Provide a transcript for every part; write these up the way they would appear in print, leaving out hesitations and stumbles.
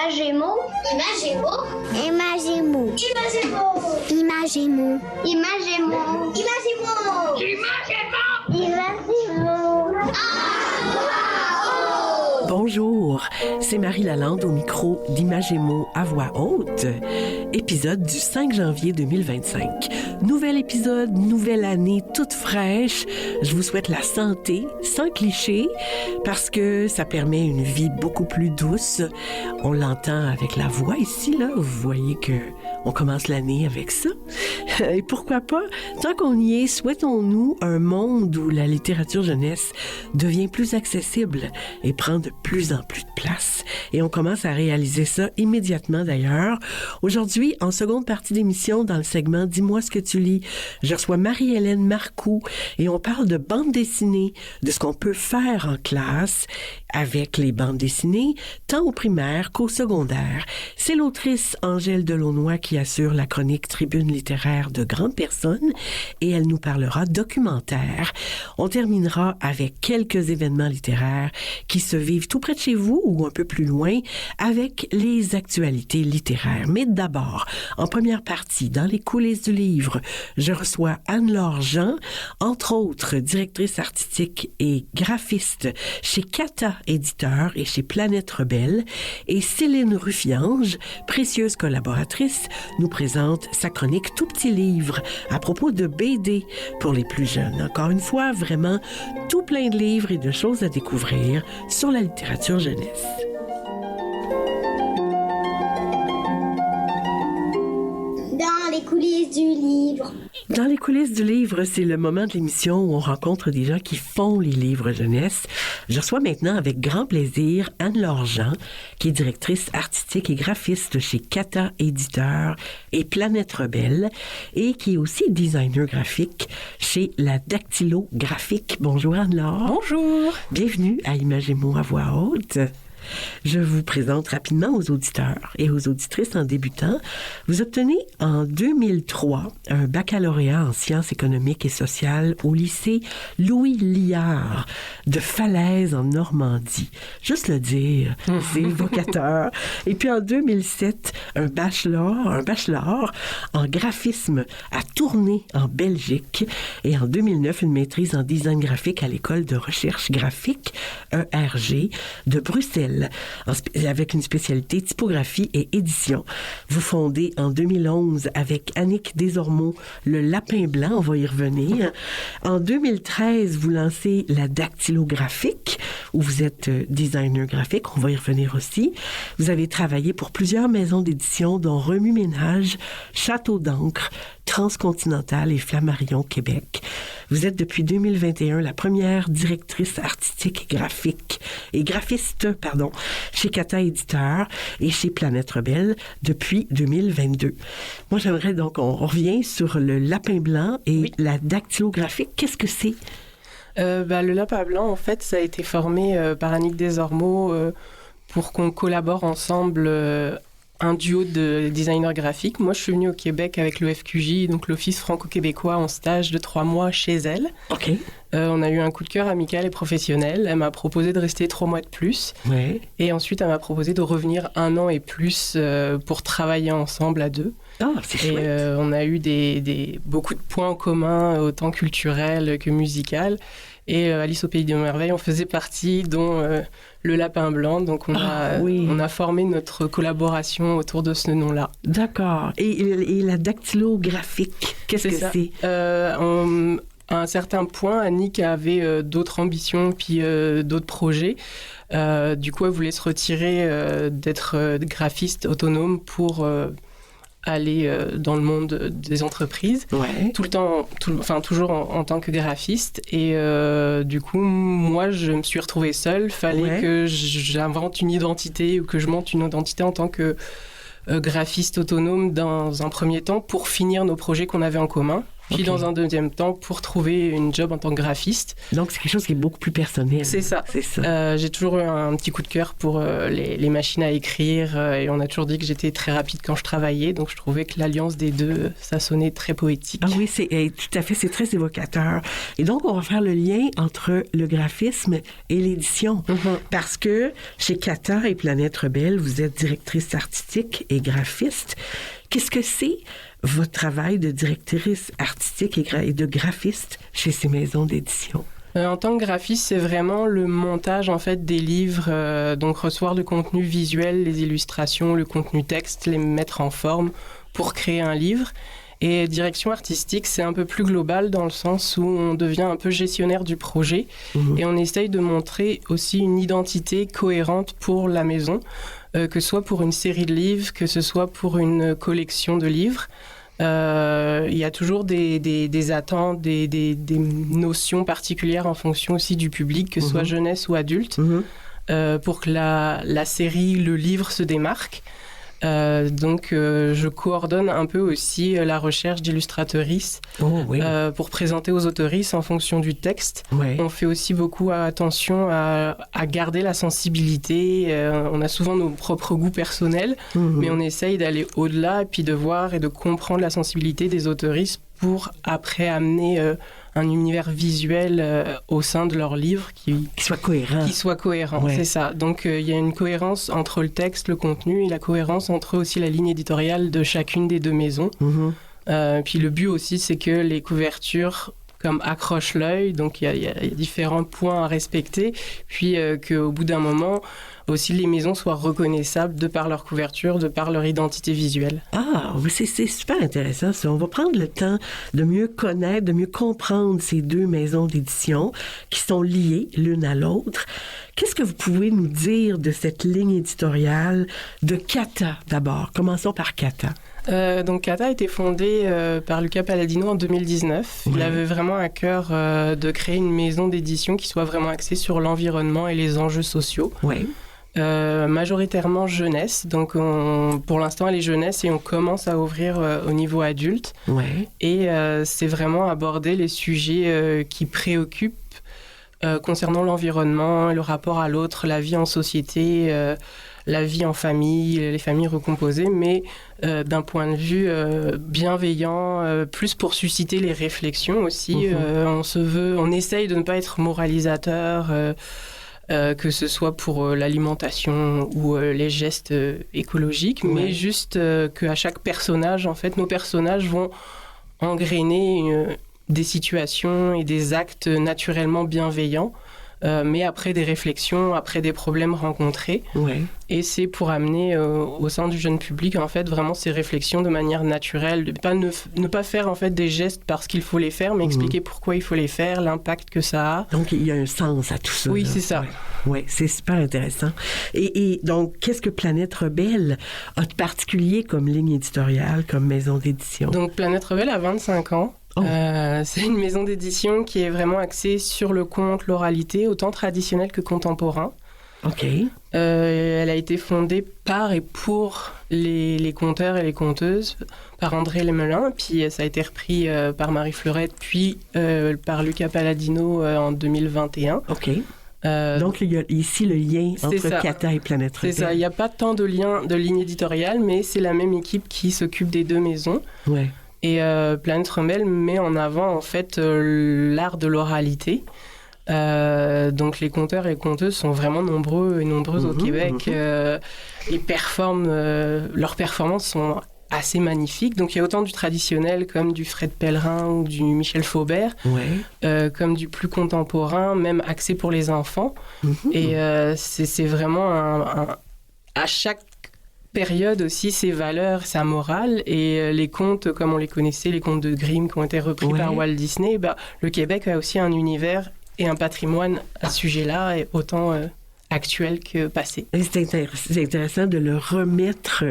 Imagémo. Imagémo. Imagémo. Imagémo. Imagémo. Imagémo. Imagémo. Imagémo. Bonjour, c'est Marie Lalande au micro d'Imagémo à voix haute, épisode du 5 janvier 2025. Nouvel épisode, nouvelle année toute fraîche. Je vous souhaite la santé, sans cliché, parce que ça permet une vie beaucoup plus douce. On l'entend avec la voix ici, là. Vous voyez que on commence l'année avec ça. Et pourquoi pas, tant qu'on y est, souhaitons-nous un monde où la littérature jeunesse devient plus accessible et prend de plus en plus de place. Et on commence à réaliser ça immédiatement d'ailleurs. Aujourd'hui, en seconde partie d'émission, dans le segment « Dis-moi ce que tu lis », je reçois Marie-Hélène Marcoux et on parle de bande dessinée, de ce qu'on peut faire en classe avec les bandes dessinées, tant au primaire qu'au secondaire. C'est l'autrice Angèle Delaunoy qui assure la chronique Tribune littéraire de grandes personnes et elle nous parlera documentaire. On terminera avec quelques événements littéraires qui se vivent tout près de chez vous ou un peu plus loin avec les actualités littéraires. Mais d'abord, en première partie, dans les coulisses du livre, je reçois Anne-Laure Jean, entre autres directrice artistique et graphiste chez Kata Éditeur et chez Planète Rebelle, et Céline Ruffiange, précieuse collaboratrice, nous présente sa chronique Tout petit livre à propos de BD pour les plus jeunes. Encore une fois, vraiment tout plein de livres et de choses à découvrir sur la littérature jeunesse. Dans les coulisses du livre. Dans les coulisses du livre, c'est le moment de l'émission où on rencontre des gens qui font les livres jeunesse. Je reçois maintenant avec grand plaisir Anne-Laure Jean, qui est directrice artistique et graphiste chez Kata Éditeur et Planète Rebelle, et qui est aussi designer graphique chez La Dactylo Graphique. Bonjour Anne-Laure. Bonjour. Bienvenue à Imagémo à voix haute. Je vous présente rapidement aux auditeurs et aux auditrices en débutant. Vous obtenez en 2003 un baccalauréat en sciences économiques et sociales au lycée Louis Liard de Falaise en Normandie. Juste le dire, c'est évocateur. Et puis en 2007, un bachelor en graphisme à Tournai en Belgique. Et en 2009, une maîtrise en design graphique à l'école de recherche graphique ERG de Bruxelles, avec une spécialité typographie et édition. Vous fondez en 2011 avec Annick Desormeaux le Lapin Blanc, on va y revenir. En 2013, vous lancez la Dactylo Graphique, où vous êtes designer graphique, on va y revenir aussi. Vous avez travaillé pour plusieurs maisons d'édition, dont Remue Ménage, Château d'encre, Transcontinental et Flammarion Québec. Vous êtes depuis 2021 la première directrice artistique et graphiste chez Kata Éditeur et chez Planète Rebelle depuis 2022. Moi, j'aimerais donc, on revient sur le Lapin Blanc et la Dactylo Graphique. Qu'est-ce que c'est? Le Lapin Blanc, en fait, ça a été formé par Annick Desormeaux pour qu'on collabore ensemble un duo de designers graphiques. Moi, je suis venue au Québec avec le FQJ, donc l'Office franco-québécois, en stage de 3 mois chez elle. OK. On a eu un coup de cœur amical et professionnel. Elle m'a proposé de rester 3 mois de plus. Ouais. Et ensuite, elle m'a proposé de revenir 1 an et plus pour travailler ensemble à deux. Ah, c'est chouette. Et on a eu beaucoup de points en commun, autant culturels que musicaux. Et Alice au Pays des Merveilles, on faisait partie, dont le Lapin Blanc. Donc, on a formé notre collaboration autour de ce nom-là. D'accord. Et la Dactylo Graphique, qu'est-ce que c'est? À un certain point, Annick avait d'autres ambitions puis d'autres projets. Du coup, elle voulait se retirer d'être graphiste autonome pour aller dans le monde des entreprises, toujours en tant que graphiste. Et du coup, moi, je me suis retrouvée seule. Fallait que j'invente une identité ou que je monte une identité en tant que graphiste autonome dans un premier temps pour finir nos projets qu'on avait en commun. Puis dans un deuxième temps, pour trouver une job en tant que graphiste. Donc, c'est quelque chose qui est beaucoup plus personnel. C'est ça. J'ai toujours eu un petit coup de cœur pour les machines à écrire et on a toujours dit que j'étais très rapide quand je travaillais. Donc, je trouvais que l'alliance des deux, ça sonnait très poétique. Ah oui, tout à fait, c'est très évocateur. Et donc, on va faire le lien entre le graphisme et l'édition. Parce que chez Kata et Planète Rebelle, vous êtes directrice artistique et graphiste. Qu'est-ce que c'est votre travail de directrice artistique et de graphiste chez ces maisons d'édition? En tant que graphiste, c'est vraiment le montage en fait des livres, donc recevoir le contenu visuel, les illustrations, le contenu texte, les mettre en forme pour créer un livre. Et direction artistique, c'est un peu plus global dans le sens où on devient un peu gestionnaire du projet et on essaye de montrer aussi une identité cohérente pour la maison, que ce soit pour une série de livres, que ce soit pour une collection de livres. Il y a toujours des attentes, des notions particulières en fonction aussi du public, que ce soit jeunesse ou adulte, pour que la série, le livre se démarque. Donc, je coordonne un peu aussi la recherche d'illustratrices pour présenter aux autoristes en fonction du texte. On fait aussi beaucoup attention à garder la sensibilité. On a souvent nos propres goûts personnels, mais on essaye d'aller au-delà et puis de voir et de comprendre la sensibilité des autoristes pour après amener un univers visuel au sein de leur livre qui soit cohérent. C'est ça. Donc, il y a une cohérence entre le texte, le contenu et la cohérence entre aussi la ligne éditoriale de chacune des deux maisons. Puis le but aussi, c'est que les couvertures comme accrochent l'œil, donc il y a différents points à respecter, puis qu'au bout d'un moment, aussi les maisons soient reconnaissables de par leur couverture, de par leur identité visuelle. Ah, c'est super intéressant ça. On va prendre le temps de mieux connaître, de mieux comprendre ces deux maisons d'édition qui sont liées l'une à l'autre. Qu'est-ce que vous pouvez nous dire de cette ligne éditoriale de Kata d'abord? Commençons par Kata. Donc Kata a été fondé par Luca Palladino en 2019. Il avait vraiment à cœur de créer une maison d'édition qui soit vraiment axée sur l'environnement et les enjeux sociaux. Majoritairement jeunesse. Donc pour l'instant elle est jeunesse et on commence à ouvrir au niveau adulte. Et c'est vraiment aborder les sujets qui préoccupent concernant l'environnement, le rapport à l'autre, la vie en société, la vie en famille, les familles recomposées, mais d'un point de vue bienveillant, plus pour susciter les réflexions aussi. On essaye de ne pas être moralisateur, que ce soit pour l'alimentation ou les gestes écologiques, mais juste qu'à chaque personnage, en fait, nos personnages vont engrainer des situations et des actes naturellement bienveillants, mais après des réflexions, après des problèmes rencontrés. Et c'est pour amener au sein du jeune public, en fait, vraiment ces réflexions de manière naturelle, de ne pas faire, en fait, des gestes parce qu'il faut les faire, mais expliquer pourquoi il faut les faire, l'impact que ça a. Donc, il y a un sens à tout ça. Oui, c'est ça. Oui, c'est super intéressant. Et donc, qu'est-ce que Planète Rebelle a de particulier comme ligne éditoriale, comme maison d'édition? Donc, Planète Rebelle a 25 ans. C'est une maison d'édition qui est vraiment axée sur le conte, l'oralité, autant traditionnel que contemporain. Elle a été fondée par et pour les conteurs et les conteuses, par André Lemelin, puis ça a été repris par Marie Fleurette, puis par Luca Palladino en 2021. Donc, il y a ici le lien entre Kata et Planète Rebelle. C'est ça, il n'y a pas tant de ligne éditoriale, mais c'est la même équipe qui s'occupe des deux maisons. Et Planète Rebelle met en avant, en fait, l'art de l'oralité. Donc les conteurs et les conteuses sont vraiment nombreux et nombreuses au Québec. Ils performent, leurs performances sont assez magnifiques. Donc il y a autant du traditionnel comme du Fred Pellerin ou du Michel Faubert, comme du plus contemporain, même axé pour les enfants. Et c'est vraiment à chaque période aussi ses valeurs, sa morale, et les contes comme on les connaissait, les contes de Grimm qui ont été repris par Walt Disney, le Québec a aussi un univers et un patrimoine à ce sujet-là, et autant actuel que passé. Et c'est intéressant de le remettre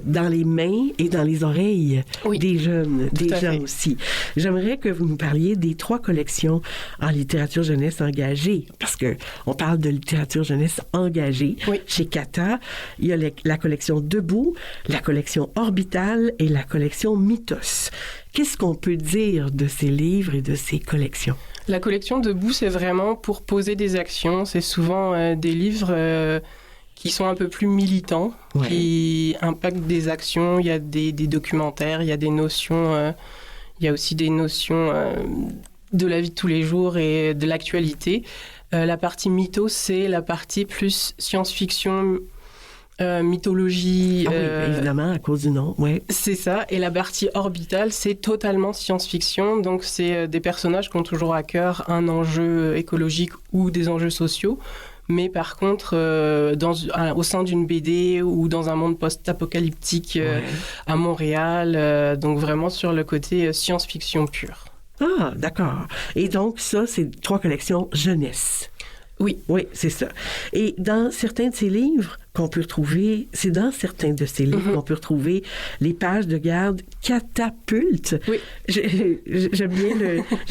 dans les mains et dans les oreilles des jeunes, des gens aussi. J'aimerais que vous nous parliez des 3 collections en littérature jeunesse engagée, parce que on parle de littérature jeunesse engagée chez Kata. Il y a la collection Debout, la collection Orbital et la collection Mythos. Qu'est-ce qu'on peut dire de ces livres et de ces collections? La collection Debout, c'est vraiment pour poser des actions. C'est souvent des livres qui sont un peu plus militants, qui impactent des actions. Il y a des documentaires, il y a des notions, il y a aussi des notions de la vie de tous les jours et de l'actualité. La partie mythos, c'est la partie plus science-fiction, mythologie. Ah oui, évidemment, à cause du nom, C'est ça. Et la partie orbitale, c'est totalement science-fiction. Donc, c'est des personnages qui ont toujours à cœur un enjeu écologique ou des enjeux sociaux. Mais par contre, au sein d'une BD ou dans un monde post-apocalyptique à Montréal, donc vraiment sur le côté science-fiction pure. Ah, d'accord. Et donc, ça, c'est 3 collections jeunesse. Oui. Oui, c'est ça. Et dans certains de ces livres qu'on peut retrouver, c'est dans certains de ces livres qu'on peut retrouver les pages de garde catapulte. Oui. J'aime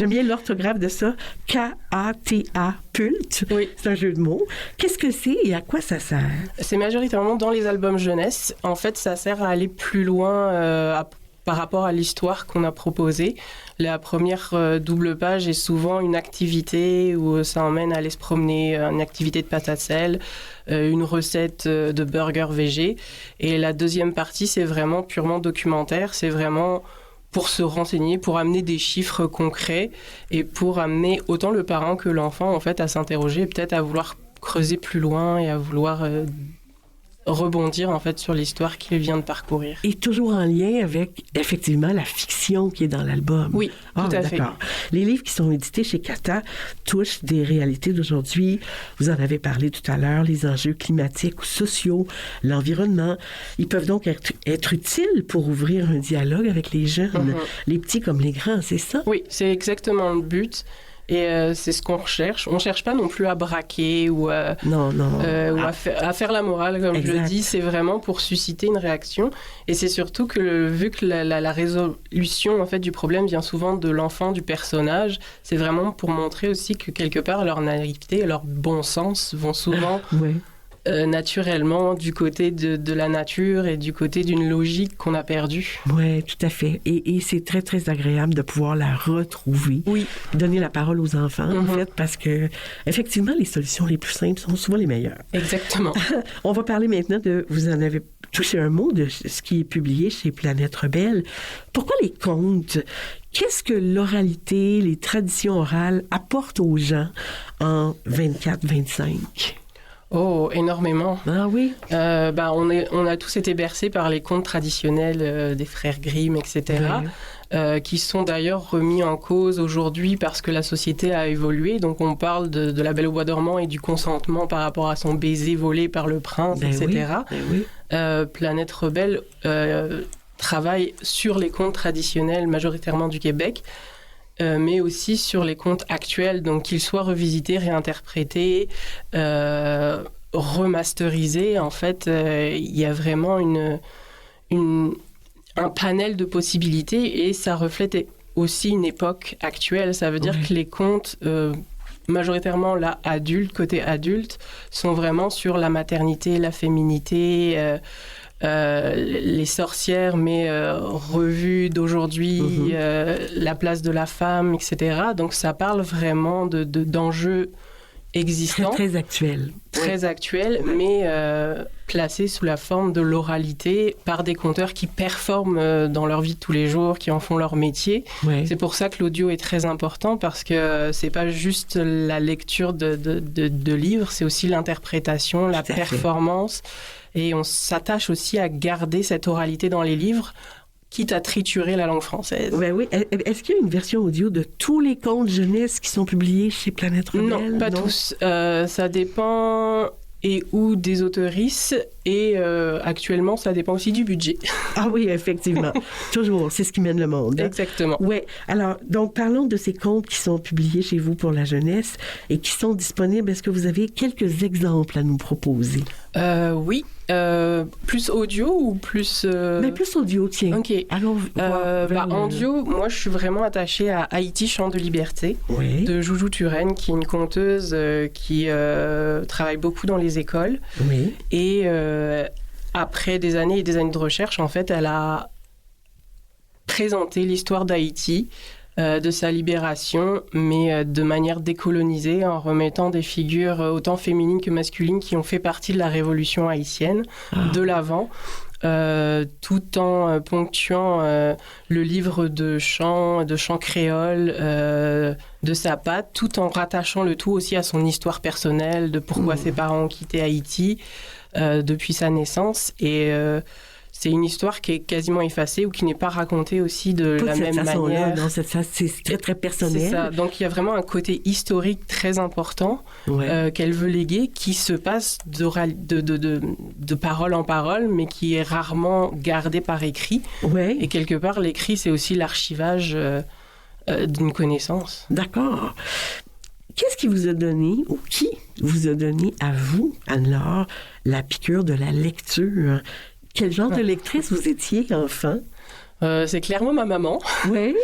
bien l'orthographe de ça. K-A-T-A-pulte. Oui. C'est un jeu de mots. Qu'est-ce que c'est et à quoi ça sert? C'est majoritairement dans les albums jeunesse. En fait, ça sert à aller plus loin par rapport à l'histoire qu'on a proposée. La première double page est souvent une activité où ça emmène à aller se promener, une activité de pâte à sel, une recette de burger végé. Et la deuxième partie, c'est vraiment purement documentaire. C'est vraiment pour se renseigner, pour amener des chiffres concrets et pour amener autant le parent que l'enfant en fait à s'interroger et peut-être à vouloir creuser plus loin et à vouloir rebondir en fait sur l'histoire qu'il vient de parcourir. Et toujours en lien avec effectivement la fiction qui est dans l'album. Oui, tout à fait. Les livres qui sont édités chez Kata touchent des réalités d'aujourd'hui. Vous en avez parlé tout à l'heure, les enjeux climatiques ou sociaux, l'environnement. Ils peuvent donc être utiles pour ouvrir un dialogue avec les jeunes, les petits comme les grands, c'est ça? Oui, c'est exactement le but. Et c'est ce qu'on recherche. On ne cherche pas non plus à braquer ou à faire la morale, comme je le dis. C'est vraiment pour susciter une réaction. Et c'est surtout que, vu que la résolution en fait, du problème vient souvent de l'enfant, du personnage, c'est vraiment pour montrer aussi que quelque part, leur naïveté et leur bon sens vont souvent... naturellement du côté de la nature et du côté d'une logique qu'on a perdue. Oui, tout à fait. Et c'est très, très agréable de pouvoir la retrouver. Oui. Donner la parole aux enfants, en fait, parce que, effectivement, les solutions les plus simples sont souvent les meilleures. Exactement. On va parler maintenant vous en avez touché un mot de ce qui est publié chez Planète Rebelle. Pourquoi les contes? Qu'est-ce que l'oralité, les traditions orales apportent aux gens en 24-25? Oh, énormément. Ah oui? On a tous été bercés par les contes traditionnels des frères Grimm, etc., qui sont d'ailleurs remis en cause aujourd'hui parce que la société a évolué. Donc on parle de La Belle au bois dormant et du consentement par rapport à son baiser volé par le prince, etc. Planète Rebelle travaille sur les contes traditionnels majoritairement du Québec, mais aussi sur les contes actuels, donc qu'ils soient revisités, réinterprétés, remasterisés. En fait, il y a vraiment un panel de possibilités et ça reflète aussi une époque actuelle. Ça veut dire que les contes, majoritairement là, adultes, côté adulte, sont vraiment sur la maternité, la féminité, les sorcières, mais revues d'aujourd'hui, la place de la femme, etc. Donc ça parle vraiment d'enjeux existants. Très, très actuels. Très actuels, mais placés sous la forme de l'oralité par des conteurs qui performent dans leur vie de tous les jours, qui en font leur métier. C'est pour ça que l'audio est très important, parce que c'est pas juste la lecture de livres, c'est aussi l'interprétation, la performance. Et on s'attache aussi à garder cette oralité dans les livres, quitte à triturer la langue française. Oui. Est-ce qu'il y a une version audio de tous les contes jeunesse qui sont publiés chez Planète Rebelle? Non, pas tous. Ça dépend et ou des autoristes. Et actuellement, ça dépend aussi du budget. Ah oui, effectivement. Toujours, c'est ce qui mène le monde. Exactement. Oui. Alors, donc, parlons de ces contes qui sont publiés chez vous pour la jeunesse et qui sont disponibles. Est-ce que vous avez quelques exemples à nous proposer? Oui. Plus audio ou plus... Mais plus audio, tiens. OK. Allons audio, moi, je suis vraiment attachée à Haïti, Chant de liberté, oui. de Joujou Turenne, qui est une conteuse qui travaille beaucoup dans les écoles. Oui. Et après des années et des années de recherche, en fait, elle a présenté l'histoire d'Haïti, de sa libération, mais de manière décolonisée, en remettant des figures autant féminines que masculines qui ont fait partie de la révolution haïtienne de l'avant, tout en ponctuant le livre de chants créoles de sa patte, tout en rattachant le tout aussi à son histoire personnelle, de pourquoi ses parents ont quitté Haïti depuis sa naissance. Et c'est une histoire qui est quasiment effacée ou qui n'est pas racontée aussi de la même manière. Non, c'est très, très personnel. C'est ça. Donc, il y a vraiment un côté historique très important qu'elle veut léguer, qui se passe de parole en parole, mais qui est rarement gardé par écrit. Ouais. Et quelque part, l'écrit, c'est aussi l'archivage d'une connaissance. D'accord. Qu'est-ce qui vous a donné, ou qui vous a donné à vous, Anne-Laure, la piqûre de la lecture? Quel genre de lectrice vous étiez, enfant? C'est clairement ma maman. Oui,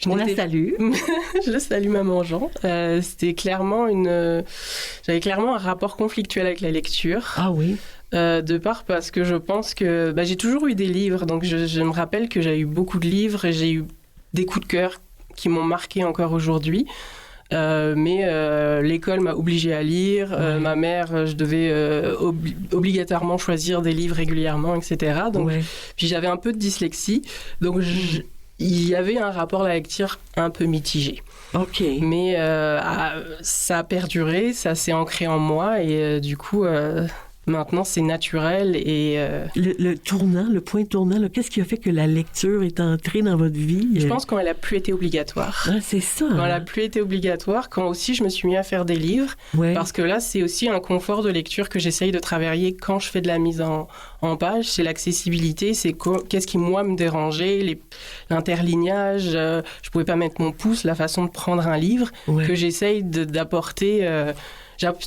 on la salue. Je la salue, maman Jean. C'était clairement j'avais clairement un rapport conflictuel avec la lecture. Ah oui? De part parce que je pense que j'ai toujours eu des livres. Donc, je me rappelle que j'ai eu beaucoup de livres et j'ai eu des coups de cœur qui m'ont marqué encore aujourd'hui. Mais l'école m'a obligée à lire. Ma mère, je devais obligatoirement choisir des livres régulièrement, etc. Donc, puis j'avais un peu de dyslexie. Donc, il y avait un rapport à la lecture un peu mitigé. OK. Mais ça a perduré, ça s'est ancré en moi. Et du coup... maintenant, c'est naturel et... Le point tournant, qu'est-ce qui a fait que la lecture est entrée dans votre vie? Je pense quand elle n'a plus été obligatoire. Ah, c'est ça. Quand elle n'a plus été obligatoire, quand aussi je me suis mis à faire des livres, parce que là, c'est aussi un confort de lecture que j'essaye de travailler quand je fais de la mise en page. C'est l'accessibilité, c'est qu'est-ce qui, moi, me dérangeait, l'interlignage, je ne pouvais pas mettre mon pouce, la façon de prendre un livre, que j'essaye d'apporter...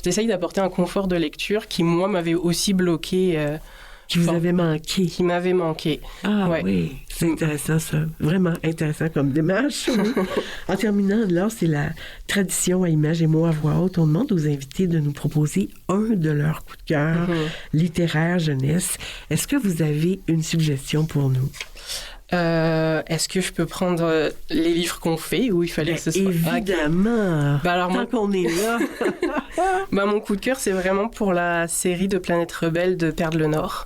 J'essaye d'apporter un confort de lecture qui, moi, m'avait aussi bloqué. Qui vous avait manqué. Qui m'avait manqué. Ah oui, c'est intéressant ça. Vraiment intéressant comme démarche. En terminant, là, c'est la tradition à Images et mots à voix haute. On demande aux invités de nous proposer un de leurs coups de cœur littéraire jeunesse. Est-ce que vous avez une suggestion pour nous? Est-ce que je peux prendre les livres qu'on fait ou il fallait que ce soit... Évidemment! Alors, tant qu'on est là! Mon coup de cœur, c'est vraiment pour la série de Planète Rebelle de Perdre le Nord.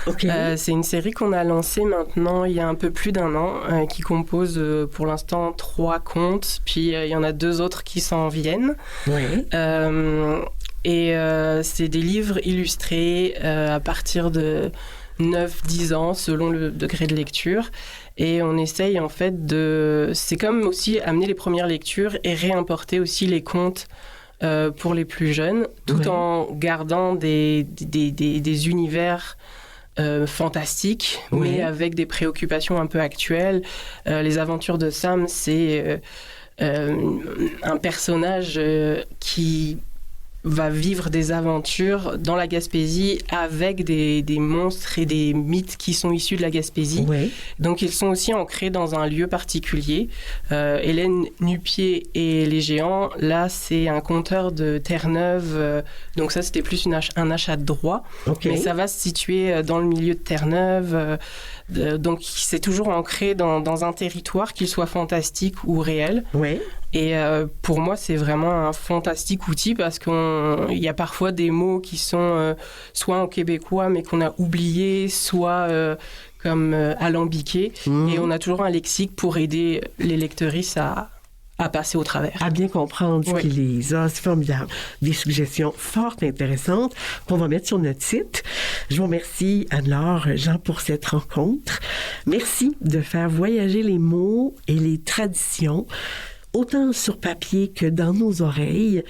Okay. C'est une série qu'on a lancée maintenant il y a un peu plus d'un an, qui compose pour l'instant 3 contes, puis il y en a 2 autres qui s'en viennent. Oui. C'est des livres illustrés à partir de 9-10 ans, selon le degré de lecture. Et on essaye, en fait, c'est comme aussi amener les premières lectures et réimporter aussi les contes pour les plus jeunes, tout en gardant des univers fantastiques, mais avec des préoccupations un peu actuelles. Les aventures de Sam, c'est un personnage qui va vivre des aventures dans la Gaspésie avec des monstres et des mythes qui sont issus de la Gaspésie. Oui. Donc, ils sont aussi ancrés dans un lieu particulier. Hélène Nu-Pieds et les Géants, là, c'est un conteur de Terre-Neuve. Donc, ça, c'était plus un achat de droit. Okay. Mais ça va se situer dans le milieu de Terre-Neuve. Donc, c'est toujours ancré dans un territoire, qu'il soit fantastique ou réel. Oui. Et pour moi, c'est vraiment un fantastique outil parce qu'il y a parfois des mots qui sont soit en québécois, mais qu'on a oubliés, soit comme alambiqués. Et on a toujours un lexique pour aider les lectrices à passer au travers. À bien comprendre ce qu'ils lisent. Ah, c'est formidable. Des suggestions fort intéressantes qu'on va mettre sur notre site. Je vous remercie, Anne-Laure, Jean, pour cette rencontre. Merci de faire voyager les mots et les traditions autant sur papier que dans nos oreilles,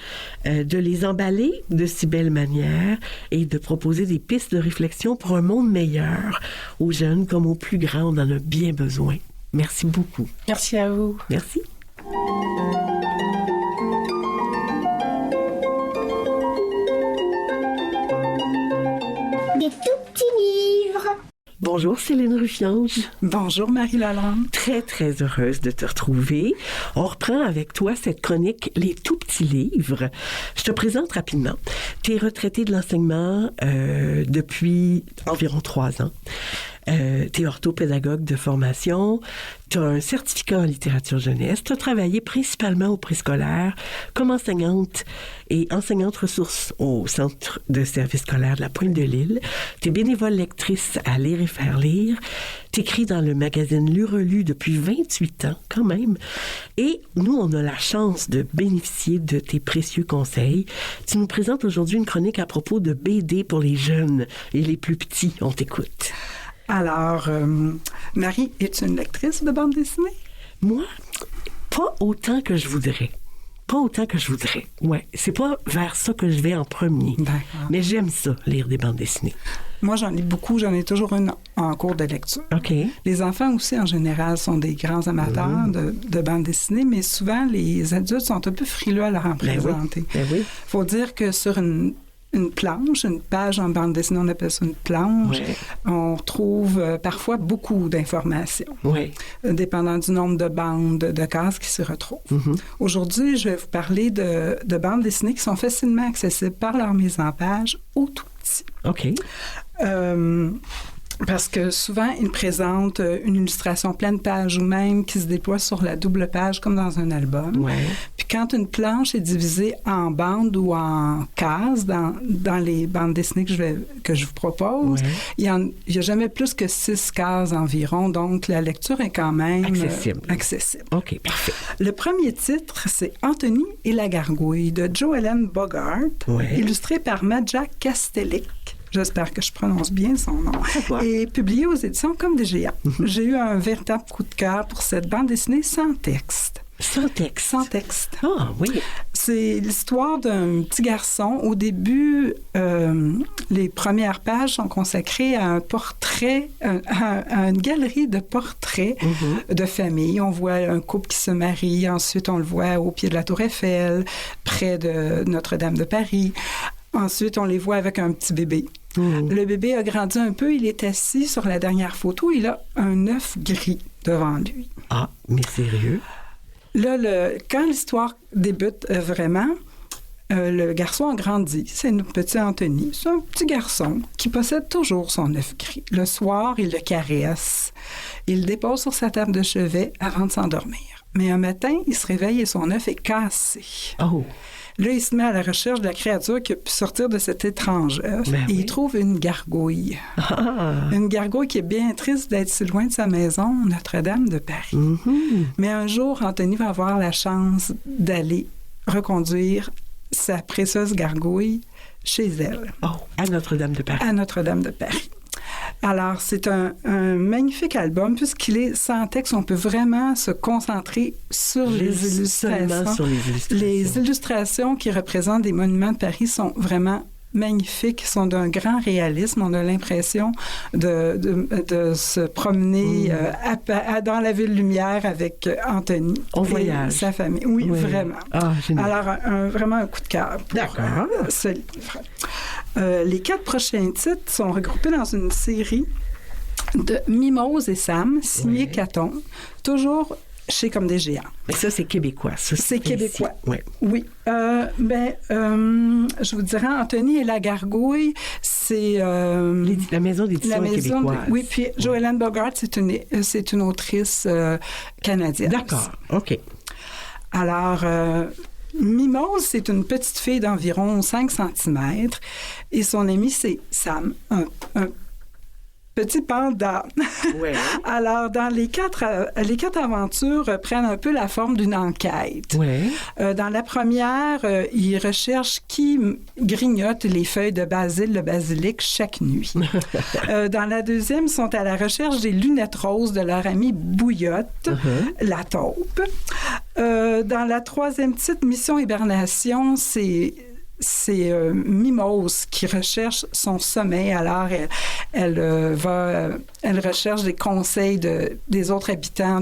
de les emballer de si belle manière et de proposer des pistes de réflexion pour un monde meilleur. Aux jeunes comme aux plus grands, on en a bien besoin. Merci beaucoup. Merci à vous. Merci. Des tout petits livres. Bonjour Céline Ruffiange. Bonjour Marie Lalande. Très, très heureuse de te retrouver. On reprend avec toi cette chronique « Les tout petits livres ». Je te présente rapidement. Tu es retraitée de l'enseignement depuis environ 3 ans. Tu es orthopédagogue de formation, tu as un certificat en littérature jeunesse, tu as travaillé principalement au préscolaire comme enseignante et enseignante ressources au Centre de services scolaires de la Pointe-de-l'Île. Tu es bénévole lectrice à Lire et faire lire. Tu écris dans le magazine L'Urelu depuis 28 ans quand même. Et nous, on a la chance de bénéficier de tes précieux conseils. Tu nous présentes aujourd'hui une chronique à propos de BD pour les jeunes et les plus petits. On t'écoute. Alors, Marie, es-tu une lectrice de bande dessinée? Moi, pas autant que je voudrais. Pas autant que je voudrais. Ouais, c'est pas vers ça que je vais en premier. D'accord. Mais j'aime ça, lire des bandes dessinées. Moi, j'en lis beaucoup. J'en ai toujours une en cours de lecture. OK. Les enfants aussi, en général, sont des grands amateurs de bande dessinée, mais souvent, les adultes sont un peu frileux à leur en présenter. Ben oui. Faut dire que sur une planche, une page en bande dessinée, on appelle ça une planche. Ouais. On trouve parfois beaucoup d'informations, Oui. dépendant du nombre de bandes, de cases qui se retrouvent. Mm-hmm. Aujourd'hui, je vais vous parler de bandes dessinées qui sont facilement accessibles par leur mise en page aux tout petits. OK. Parce que souvent, ils présentent une illustration pleine page ou même qui se déploie sur la double page comme dans un album. Ouais. Puis quand une planche est divisée en bandes ou en cases dans les bandes dessinées que je vous propose, Ouais. il y a jamais plus que 6 cases environ, donc la lecture est quand même accessible. OK, parfait. Le premier titre, c'est Anthony et la gargouille de Joellen Bogart, Ouais. illustré par Madja Kastelic. J'espère que je prononce bien son nom. Et publié aux éditions Comme des géants. J'ai eu un véritable coup de cœur pour cette bande dessinée sans texte. Sans texte. Sans texte. Ah, oui. C'est l'histoire d'un petit garçon. Au début, les premières pages sont consacrées à un portrait, à une galerie de portraits de famille. On voit un couple qui se marie. Ensuite, on le voit au pied de la Tour Eiffel, près de Notre-Dame de Paris. Ensuite, on les voit avec un petit bébé. Le bébé a grandi un peu. Il est assis sur la dernière photo. Il a un œuf gris devant lui. Ah, mais sérieux? Là, quand l'histoire débute vraiment, le garçon a grandi. C'est notre petit Anthony. C'est un petit garçon qui possède toujours son œuf gris. Le soir, il le caresse. Il le dépose sur sa table de chevet avant de s'endormir. Mais un matin, il se réveille et son œuf est cassé. Oh! Là, il se met à la recherche de la créature qui a pu sortir de cet étrange œuf. Ben oui. Il trouve une gargouille. Ah! Une gargouille qui est bien triste d'être si loin de sa maison, Notre-Dame de Paris. Mm-hmm. Mais un jour, Anthony va avoir la chance d'aller reconduire sa précieuse gargouille chez elle. Oh! À Notre-Dame de Paris. À Notre-Dame de Paris. Alors, c'est un magnifique album. Puisqu'il est sans texte, on peut vraiment se concentrer sur les illustrations. Seulement sur les illustrations. Les illustrations qui représentent des monuments de Paris sont vraiment magnifiques, sont d'un grand réalisme. On a l'impression de se promener dans la ville lumière avec Anthony et sa famille. Oui, vraiment. Ah, génial. Alors, vraiment un coup de cœur pour ce livre. Les 4 prochains titres sont regroupés dans une série de Mimose et Sam, signé Caton, toujours chez Comme des géants. Mais ça, c'est québécois. Ça, c'est québécois. Ouais. Oui. Je vous dirais, Anthony et la gargouille, c'est... la maison d'édition québécoise. Oui, puis Joellen Bogart, c'est une autrice canadienne. D'accord, OK. Alors... Mimose, c'est une petite fille d'environ 5 cm et son ami, c'est Sam, petit panda. Ouais. Alors, dans les quatre aventures prennent un peu la forme d'une enquête. Ouais. Dans la première, ils recherchent qui grignote les feuilles de basil, le basilic, chaque nuit. Dans la deuxième, ils sont à la recherche des lunettes roses de leur amie Bouillotte, la taupe. Dans la troisième petite mission hibernation, c'est Mimose qui recherche son sommeil. Alors, elle recherche des conseils des autres habitants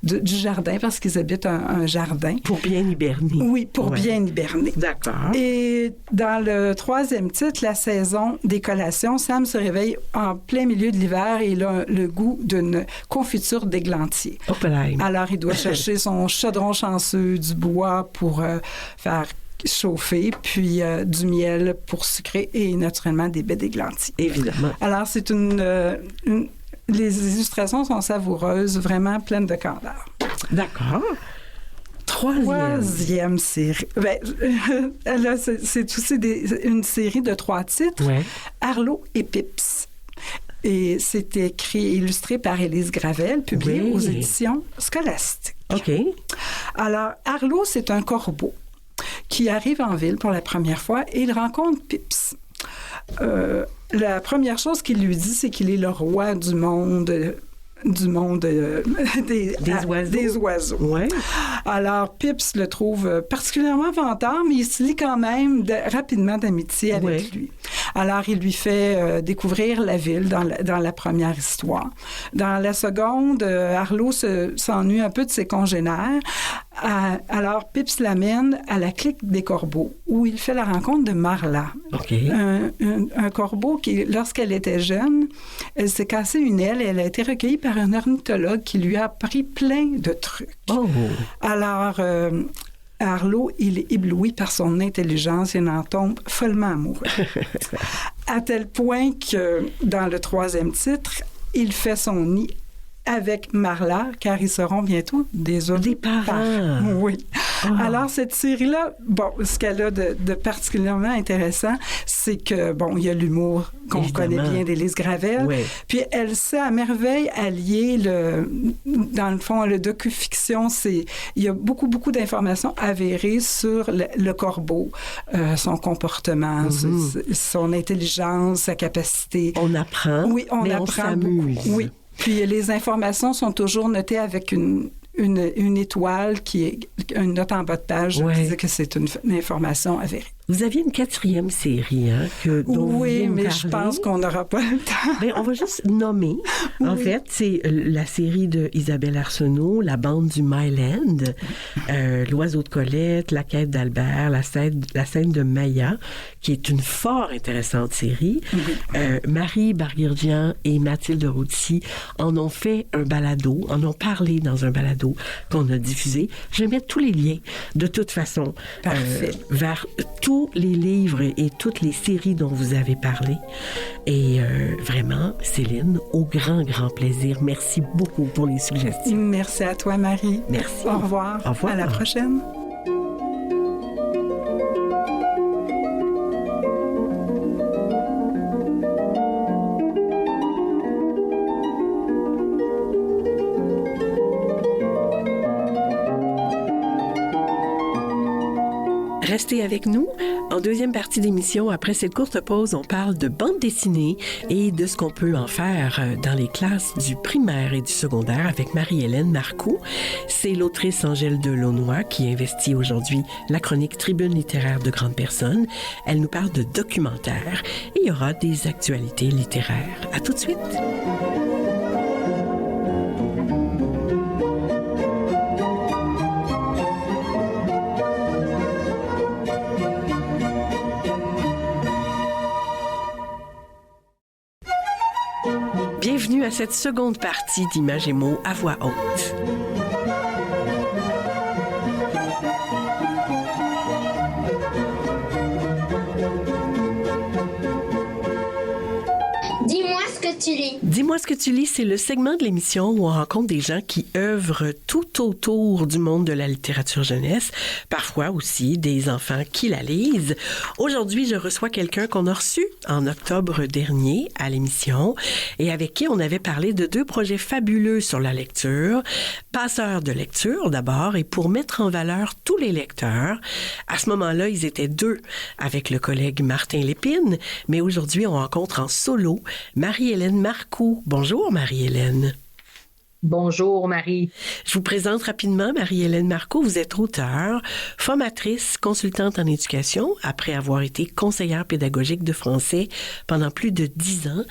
du jardin parce qu'ils habitent un jardin. Pour bien hiberner. Oui, pour bien hiberner. D'accord. Et dans le troisième titre, la saison des collations, Sam se réveille en plein milieu de l'hiver et il a le goût d'une confiture d'églantier. Alors, il doit chercher son chaudron chanceux, du bois pour faire chauffer, puis du miel pour sucrer et naturellement des baies d'églantier. Évidemment. Alors, c'est les illustrations sont savoureuses, vraiment pleines de candeur. D'accord. Troisième série. Là, c'est aussi une série de 3 titres. Ouais. Arlo et Pips. Et c'est écrit et illustré par Élise Gravel, publié aux éditions Scolastiques. OK. Alors, Arlo, c'est un corbeau qui arrive en ville pour la première fois et il rencontre Pips. La première chose qu'il lui dit, c'est qu'il est le roi du monde des oiseaux. Ouais. Alors, Pips le trouve particulièrement vantard, mais il se lie quand même rapidement d'amitié avec lui. Alors, il lui fait découvrir la ville dans la première histoire. Dans la seconde, Arlo s'ennuie un peu de ses congénères. Alors, Pips l'amène à la clique des corbeaux, où il fait la rencontre de Marla. Okay. Un corbeau qui, lorsqu'elle était jeune, elle s'est cassée une aile et elle a été recueillie par un ornithologue qui lui a appris plein de trucs. Oh. Alors, Arlo, il est ébloui par son intelligence et en tombe follement amoureux. À tel point que, dans le troisième titre, il fait son nid avec Marla, car ils seront bientôt des parents. Oui. Oh. Alors, cette série-là, ce qu'elle a de particulièrement intéressant, c'est que, il y a l'humour qu'on connaît bien d'Élise Gravel. Oui. Puis, elle sait à merveille allier dans le fond, le docu-fiction, il y a beaucoup, beaucoup d'informations avérées sur le corbeau, son comportement, son intelligence, sa capacité. On apprend. Oui, on apprend beaucoup. Oui. Puis les informations sont toujours notées avec une étoile qui est une note en bas de page qui dit que c'est une information avérée. Vous aviez une 4e série, dont vous mais parler. Je pense qu'on n'aura pas le temps. Bien, on va juste nommer. En fait, c'est la série de Isabelle Arsenault, La bande du Myland, L'oiseau de Colette, La quête d'Albert, la scène de Maya, qui est une fort intéressante série. Marie Barguirdian et Mathilde Routy en ont fait un balado, en ont parlé dans un balado qu'on a diffusé. Je vais mettre tous les liens, de toute façon, vers tous les livres et toutes les séries dont vous avez parlé. Et vraiment, Céline, au grand, grand plaisir. Merci beaucoup pour les suggestions. Merci à toi, Marie. Merci. Au revoir. Au revoir. À la prochaine. Restez avec nous. En deuxième partie d'émission, après cette courte pause, on parle de bande dessinée et de ce qu'on peut en faire dans les classes du primaire et du secondaire avec Marie-Hélène Marcoux. C'est l'autrice Angèle Delaunoy qui investit aujourd'hui la chronique Tribune littéraire de grandes personnes. Elle nous parle de documentaires et il y aura des actualités littéraires. À tout de suite. Bienvenue à cette seconde partie d'Images et mots à voix haute. Dis-moi ce ce que tu lis. Dis-moi ce que tu lis, c'est le segment de l'émission où on rencontre des gens qui œuvrent tout autour du monde de la littérature jeunesse, parfois aussi des enfants qui la lisent. Aujourd'hui, je reçois quelqu'un qu'on a reçu en octobre dernier à l'émission et avec qui on avait parlé de 2 projets fabuleux sur la lecture. Passeurs de lecture d'abord, et pour mettre en valeur tous les lecteurs. À ce moment-là, ils étaient 2 avec le collègue Martin Lépine, mais aujourd'hui, on rencontre en solo Marie-Hélène Marcoux. Bonjour, Marie-Hélène. Bonjour, Marie. Je vous présente rapidement Marie-Hélène Marcoux. Vous êtes auteure, formatrice, consultante en éducation, après avoir été conseillère pédagogique de français pendant plus de 10 ans.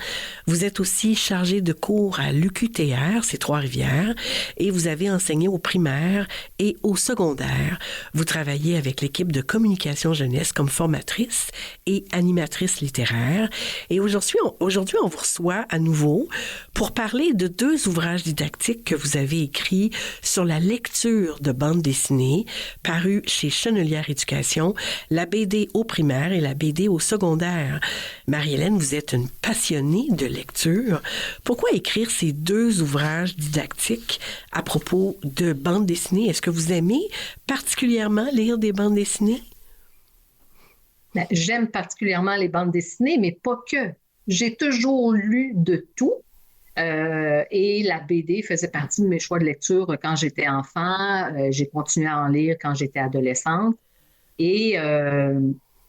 Vous êtes aussi chargée de cours à l'UQTR, c'est Trois-Rivières, et vous avez enseigné au primaire et au secondaire. Vous travaillez avec l'équipe de communication jeunesse comme formatrice et animatrice littéraire. Et aujourd'hui, on vous reçoit à nouveau pour parler de 2 ouvrages didactiques que vous avez écrit sur la lecture de bande dessinée, paru chez Chenelière Éducation, la BD au primaire et la BD au secondaire. Marie-Hélène, vous êtes une passionnée de lecture. Pourquoi écrire ces 2 ouvrages didactiques à propos de bande dessinée? Est-ce que vous aimez particulièrement lire des bandes dessinées? J'aime particulièrement les bandes dessinées, mais pas que. J'ai toujours lu de tout. Et la BD faisait partie de mes choix de lecture quand j'étais enfant. J'ai continué à en lire quand j'étais adolescente. Et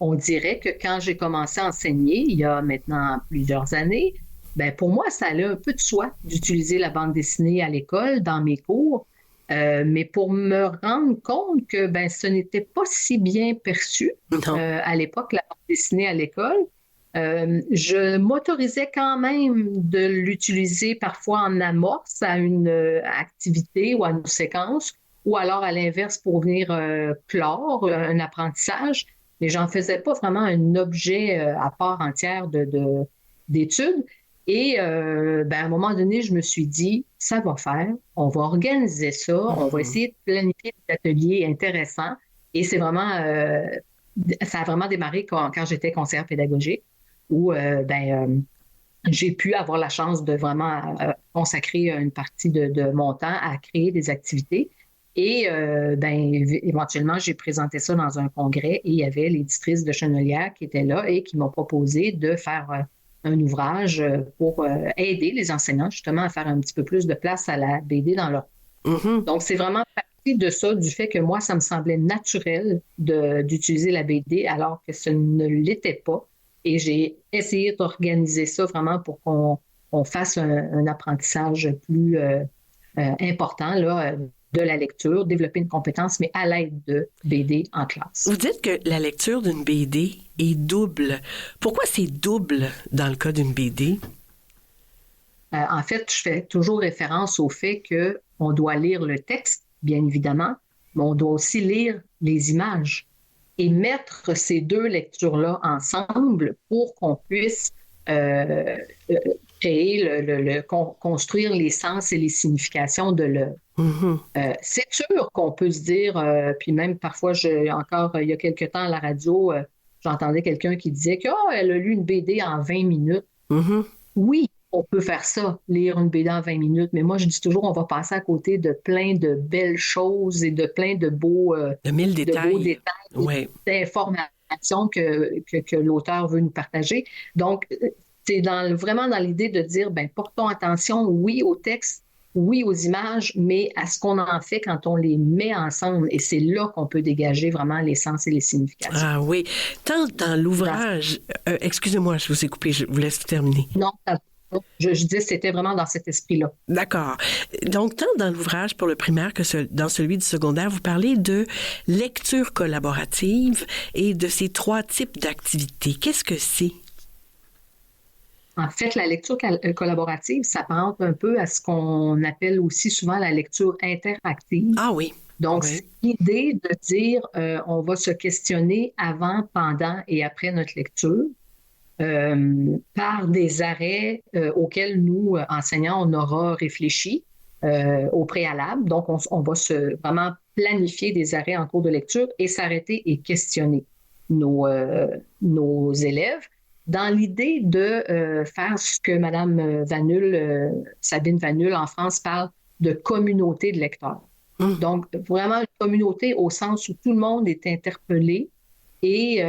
on dirait que quand j'ai commencé à enseigner, il y a maintenant plusieurs années, ben pour moi, ça allait un peu de soi d'utiliser la bande dessinée à l'école, dans mes cours. Mais pour me rendre compte que ce n'était pas si bien perçu à l'époque, la bande dessinée à l'école. Je m'autorisais quand même de l'utiliser parfois en amorce à une activité ou à une séquence, ou alors à l'inverse pour venir clore un apprentissage, mais j'en faisais pas vraiment un objet à part entière d'études. Et à un moment donné, je me suis dit, ça va faire, on va organiser ça, on va essayer de planifier des ateliers intéressants. Et c'est vraiment, ça a vraiment démarré quand j'étais conseillère pédagogique, où j'ai pu avoir la chance de vraiment consacrer une partie de mon temps à créer des activités. Et éventuellement, j'ai présenté ça dans un congrès et il y avait l'éditrice de Chenelière qui était là et qui m'ont proposé de faire un ouvrage pour aider les enseignants justement à faire un petit peu plus de place à la BD dans leur... Donc, c'est vraiment parti de ça, du fait que moi, ça me semblait naturel d'utiliser la BD alors que ce ne l'était pas. Et j'ai essayé d'organiser ça vraiment pour qu'on fasse un apprentissage plus important là, de la lecture, développer une compétence, mais à l'aide de BD en classe. Vous dites que la lecture d'une BD est double. Pourquoi c'est double dans le cas d'une BD? En fait, je fais toujours référence au fait qu'on doit lire le texte, bien évidemment, mais on doit aussi lire les images. Et mettre ces 2 lectures-là ensemble pour qu'on puisse créer, construire les sens et les significations de l'œuvre. C'est sûr qu'on peut se dire, puis même parfois, il y a quelque temps à la radio, j'entendais quelqu'un qui disait qu'elle a lu une BD en 20 minutes. Oui, on peut faire ça, lire une BD en 20 minutes, mais moi, je dis toujours, on va passer à côté de plein de belles choses et de plein de beaux détails, ouais, d'informations que l'auteur veut nous partager. Donc, c'est vraiment dans l'idée de dire, portons attention, oui, au texte, oui, aux images, mais à ce qu'on en fait quand on les met ensemble. Et c'est là qu'on peut dégager vraiment les sens et les significations. Ah oui. Tant dans l'ouvrage... excusez-moi, je vous ai coupé, je vous laisse terminer. Non, je disais c'était vraiment dans cet esprit-là. D'accord. Donc, tant dans l'ouvrage pour le primaire que dans celui du secondaire, vous parlez de lecture collaborative et de ces 3 types d'activités. Qu'est-ce que c'est? En fait, la lecture collaborative s'apparente un peu à ce qu'on appelle aussi souvent la lecture interactive. Ah oui. Donc, c'est l'idée de dire on va se questionner avant, pendant et après notre lecture. Par des arrêts auxquels nous, enseignants, on aura réfléchi au préalable. Donc, on va vraiment planifier des arrêts en cours de lecture et s'arrêter et questionner nos élèves. dans l'idée de faire ce que Mme Vanul, Sabine Vanul en France parle de communauté de lecteurs. Donc, vraiment une communauté au sens où tout le monde est interpellé et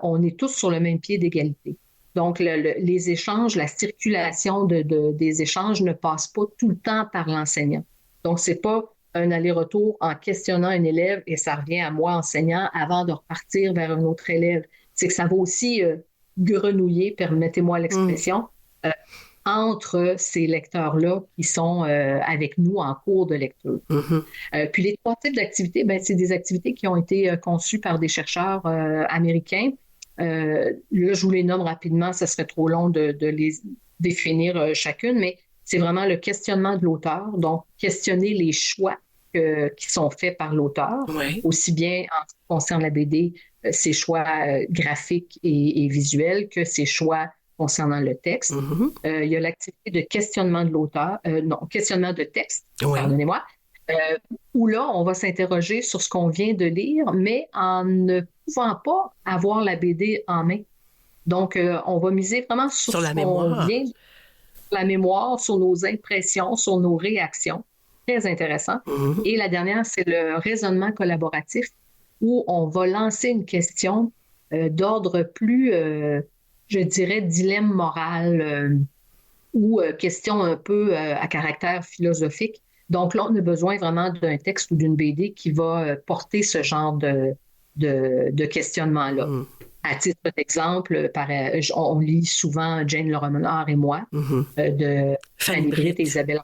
on est tous sur le même pied d'égalité. Donc, les échanges, la circulation des échanges ne passe pas tout le temps par l'enseignant. Donc, c'est pas un aller-retour en questionnant un élève et ça revient à moi, enseignant, avant de repartir vers un autre élève. C'est que ça va aussi grenouiller, permettez-moi l'expression, entre ces lecteurs-là qui sont avec nous en cours de lecture. Puis les 3 types d'activités, ben, c'est des activités qui ont été conçues par des chercheurs américains. Là, je vous les nomme rapidement, ça serait trop long de les définir chacune, mais c'est vraiment le questionnement de l'auteur, donc questionner les choix qui sont faits par l'auteur, aussi bien en ce qui concerne la BD, ses choix graphiques et visuels que ses choix concernant le texte. Il y a l'activité de questionnement de l'auteur, questionnement de texte, pardonnez-moi, où là, on va s'interroger sur ce qu'on vient de lire, mais en ne pouvant pas avoir la BD en main. Donc, on va miser vraiment sur la ce mémoire. qu'on vient, la mémoire, sur nos impressions, sur nos réactions. Très intéressant. Et la dernière, c'est le raisonnement collaboratif, où on va lancer une question d'ordre plus, je dirais, dilemme moral ou question un peu à caractère philosophique. Donc là, on a besoin vraiment d'un texte ou d'une BD qui va porter ce genre de questionnement-là. À titre d'exemple, on lit souvent Jane le Renard et moi de Fanny Britt et Isabelle.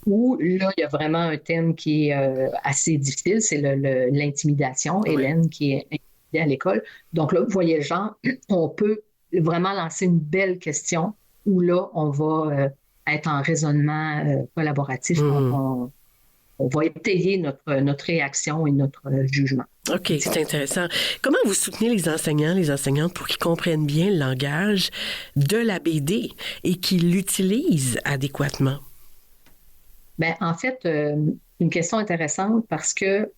Où là, il y a vraiment un thème qui est assez difficile, c'est l'intimidation. Hélène qui est intimidée à l'école. Donc là, vous voyez le genre, on peut vraiment lancer une belle question où là, on va être en raisonnement collaboratif. On va étayer notre réaction et notre jugement. OK, c'est intéressant. Comment vous soutenez les enseignants, les enseignantes pour qu'ils comprennent bien le langage de la BD et qu'ils l'utilisent adéquatement? Bien, en fait, une question intéressante parce que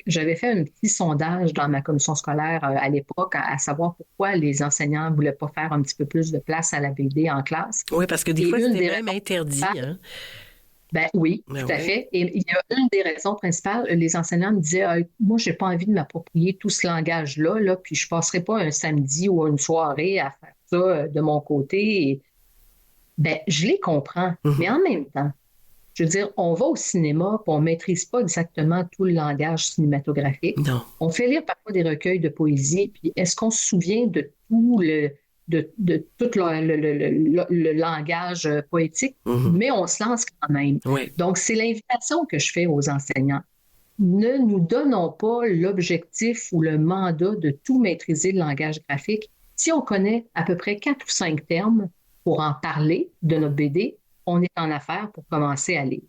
j'avais fait un petit sondage dans ma commission scolaire à l'époque à savoir pourquoi les enseignants ne voulaient pas faire un petit peu plus de place à la BD en classe. Oui, parce que des fois, c'était même interdit. Hein? Ben oui, tout à fait. Et il y a une des raisons principales, les enseignants me disaient moi, je n'ai pas envie de m'approprier tout ce langage-là, puis je ne passerai pas un samedi ou une soirée à faire ça de mon côté. Et... Ben, je les comprends, mais en même temps, je veux dire, on va au cinéma et on ne maîtrise pas exactement tout le langage cinématographique. Non. On fait lire parfois des recueils de poésie, puis est-ce qu'on se souvient de tout tout le langage poétique, mais on se lance quand même. Donc, c'est l'invitation que je fais aux enseignants. Ne nous donnons pas l'objectif ou le mandat de tout maîtriser le langage graphique. Si on connaît à peu près 4 ou 5 termes pour en parler de notre BD, on est en affaires pour commencer à lire.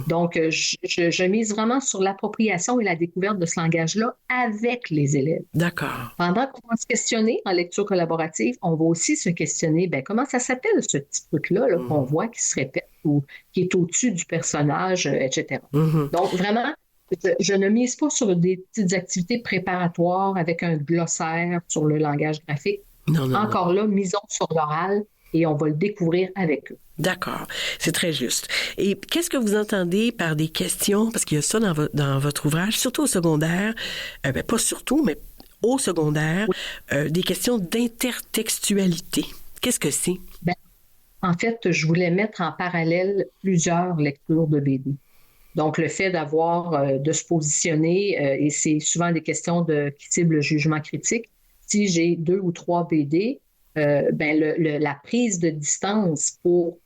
Donc, je mise vraiment sur l'appropriation et la découverte de ce langage-là avec les élèves. D'accord. Pendant qu'on va se questionner en lecture collaborative, on va aussi se questionner, comment ça s'appelle ce petit truc-là qu'on voit qui se répète ou qui est au-dessus du personnage, etc. Donc, vraiment, je ne mise pas sur des petites activités préparatoires avec un glossaire sur le langage graphique. Encore là, misons sur l'oral et on va le découvrir avec eux. D'accord, c'est très juste. Et qu'est-ce que vous entendez par des questions, parce qu'il y a ça dans votre ouvrage, surtout au secondaire, pas surtout, mais au secondaire, des questions d'intertextualité. Qu'est-ce que c'est? En fait, je voulais mettre en parallèle plusieurs lectures de BD. Donc, le fait de se positionner, et c'est souvent des questions qui ciblent le jugement critique. Si j'ai 2 ou 3 BD, la prise de distance pour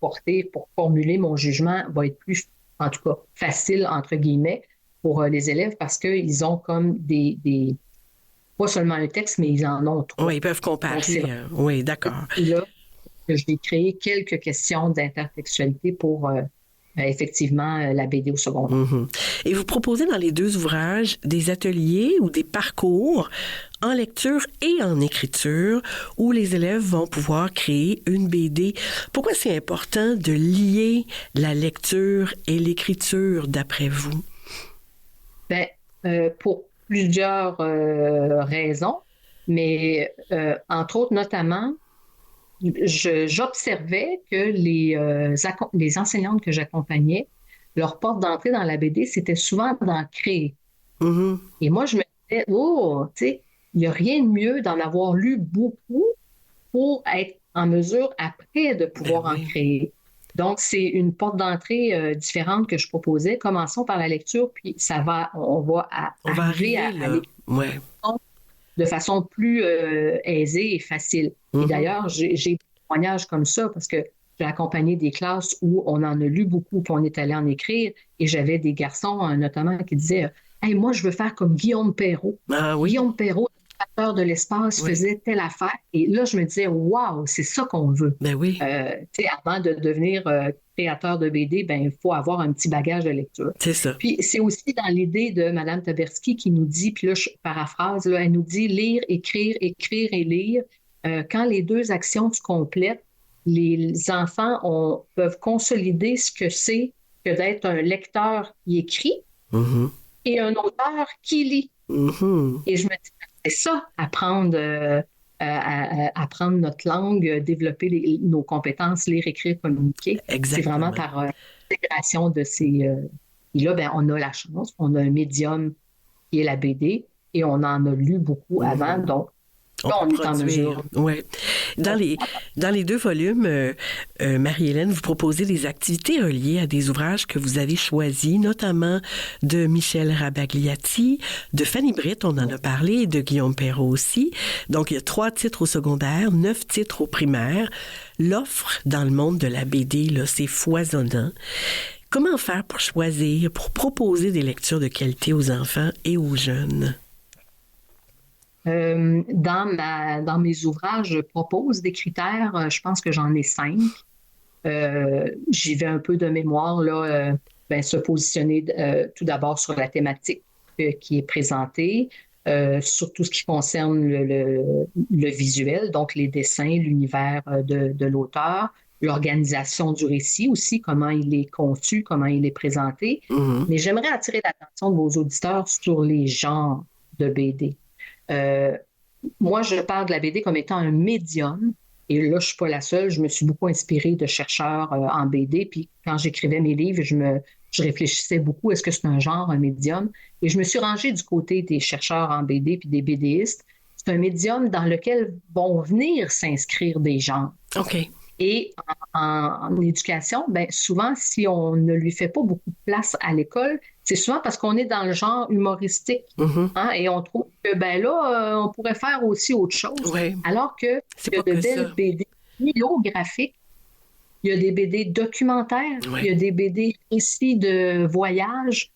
formuler mon jugement va être plus, en tout cas, facile, entre guillemets, pour les élèves parce qu'ils ont comme pas seulement un texte, mais ils en ont 3. Oui, ils peuvent comparer. Oui, d'accord. Et là, je vais créer quelques questions d'intertextualité pour effectivement la BD au secondaire. Et vous proposez dans les 2 ouvrages des ateliers ou des parcours en lecture et en écriture où les élèves vont pouvoir créer une BD. Pourquoi c'est important de lier la lecture et l'écriture d'après vous? Pour plusieurs raisons, mais entre autres, notamment, j'observais que les enseignantes que j'accompagnais, leur porte d'entrée dans la BD, c'était souvent d'en créer. Mhm. Et moi, je me disais, oh, tu sais, il n'y a rien de mieux d'en avoir lu beaucoup pour être en mesure après de pouvoir en oui. créer. Donc, c'est une porte d'entrée différente que je proposais. Commençons par la lecture, puis on va arriver à là. l'écriture Ouais. de façon plus aisée et facile. Et d'ailleurs, j'ai des témoignages comme ça parce que j'ai accompagné des classes où on en a lu beaucoup, puis on est allé en écrire, et j'avais des garçons notamment qui disaient hey, moi, je veux faire comme Guillaume Perrault. Ah oui. Guillaume Perrault, le créateur de l'espace, faisait telle affaire. Et là, je me disais, waouh, c'est ça qu'on veut. Ben oui. Avant de devenir créateur de BD, ben, il faut avoir un petit bagage de lecture. C'est ça. Puis c'est aussi dans l'idée de Mme Taberski qui nous dit, puis là, je paraphrase, là, elle nous dit lire, écrire et lire. Quand les deux actions se complètent, les enfants peuvent consolider ce que c'est que d'être un lecteur qui écrit et un auteur qui lit. Et je me dis, c'est ça, apprendre notre langue, développer nos compétences, lire, écrire, communiquer. Exactement. C'est vraiment par l'intégration de ces... Et là, ben, on a la chance, on a un médium qui est la BD et on en a lu beaucoup avant, donc là, on est en mesure. Ouais. Dans les deux volumes, Marie-Hélène, vous proposez des activités reliées à des ouvrages que vous avez choisis, notamment de Michel Rabagliati, de Fanny Britt, on en a parlé, et de Guillaume Perrault aussi. Donc, il y a 3 titres au secondaire, 9 titres au primaire. L'offre dans le monde de la BD, là, c'est foisonnant. Comment faire pour choisir, pour proposer des lectures de qualité aux enfants et aux jeunes? Dans mes ouvrages, je propose des critères. Je pense que j'en ai 5. J'y vais un peu de mémoire, là, se positionner tout d'abord sur la thématique qui est présentée, sur tout ce qui concerne le visuel, donc les dessins, l'univers de l'auteur, l'organisation du récit aussi, comment il est conçu, comment il est présenté. Mais j'aimerais attirer l'attention de vos auditeurs sur les genres de BD. Moi, je parle de la BD comme étant un médium, et là, je ne suis pas la seule. Je me suis beaucoup inspirée de chercheurs en BD, puis quand j'écrivais mes livres, je réfléchissais beaucoup, est-ce que c'est un genre, un médium? Et je me suis rangée du côté des chercheurs en BD puis des BDistes. C'est un médium dans lequel vont venir s'inscrire des genres. OK. Et en éducation, ben, souvent, si on ne lui fait pas beaucoup de place à l'école, c'est souvent parce qu'on est dans le genre humoristique. Hein, et on trouve que ben là, on pourrait faire aussi autre chose. Ouais. Alors qu'il y a de belles BD biographiques, il y a des BD documentaires, il y a des BD récits de voyage.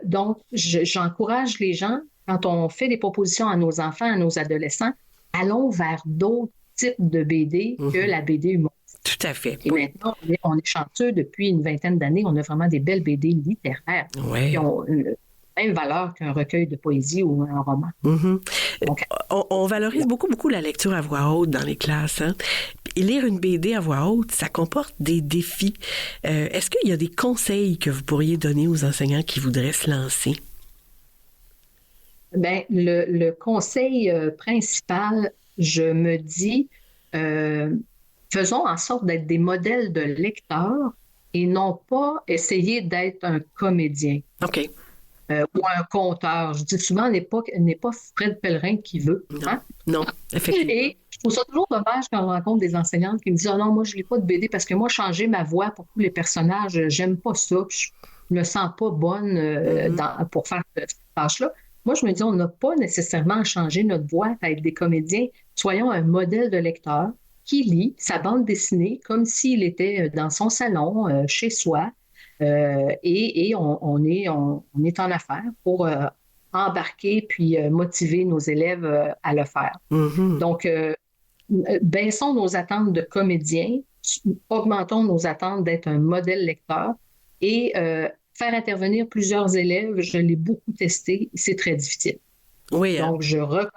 Donc, j'encourage les gens, quand on fait des propositions à nos enfants, à nos adolescents, allons vers d'autres type de BD que la BD humoristique. Tout à fait. Et maintenant, on est chanceux, depuis une vingtaine d'années, on a vraiment des belles BD littéraires qui ont la même valeur qu'un recueil de poésie ou un roman. Donc, on valorise beaucoup la lecture à voix haute dans les classes. Hein? Et lire une BD à voix haute, ça comporte des défis. Est-ce qu'il y a des conseils que vous pourriez donner aux enseignants qui voudraient se lancer? Ben, le conseil principal, je me dis, faisons en sorte d'être des modèles de lecteurs et non pas essayer d'être un comédien. OK. Ou un conteur. Je dis souvent, n'est pas Fred Pellerin qui veut. Hein? Non, effectivement. Et je trouve ça toujours dommage quand on rencontre des enseignantes qui me disent « Ah non, moi, je ne lis pas de BD parce que moi, changer ma voix pour tous les personnages, j'aime pas ça. Je me sens pas bonne pour faire cette tâche-là. » Moi, je me dis, on n'a pas nécessairement à changer notre voix à être des comédiens. Soyons un modèle de lecteur qui lit sa bande dessinée comme s'il était dans son salon, chez soi. Et on est en affaires pour embarquer puis motiver nos élèves à le faire. Donc, baissons nos attentes de comédiens, augmentons nos attentes d'être un modèle lecteur et faire intervenir plusieurs élèves, je l'ai beaucoup testé, c'est très difficile. Oui. Donc, je recommande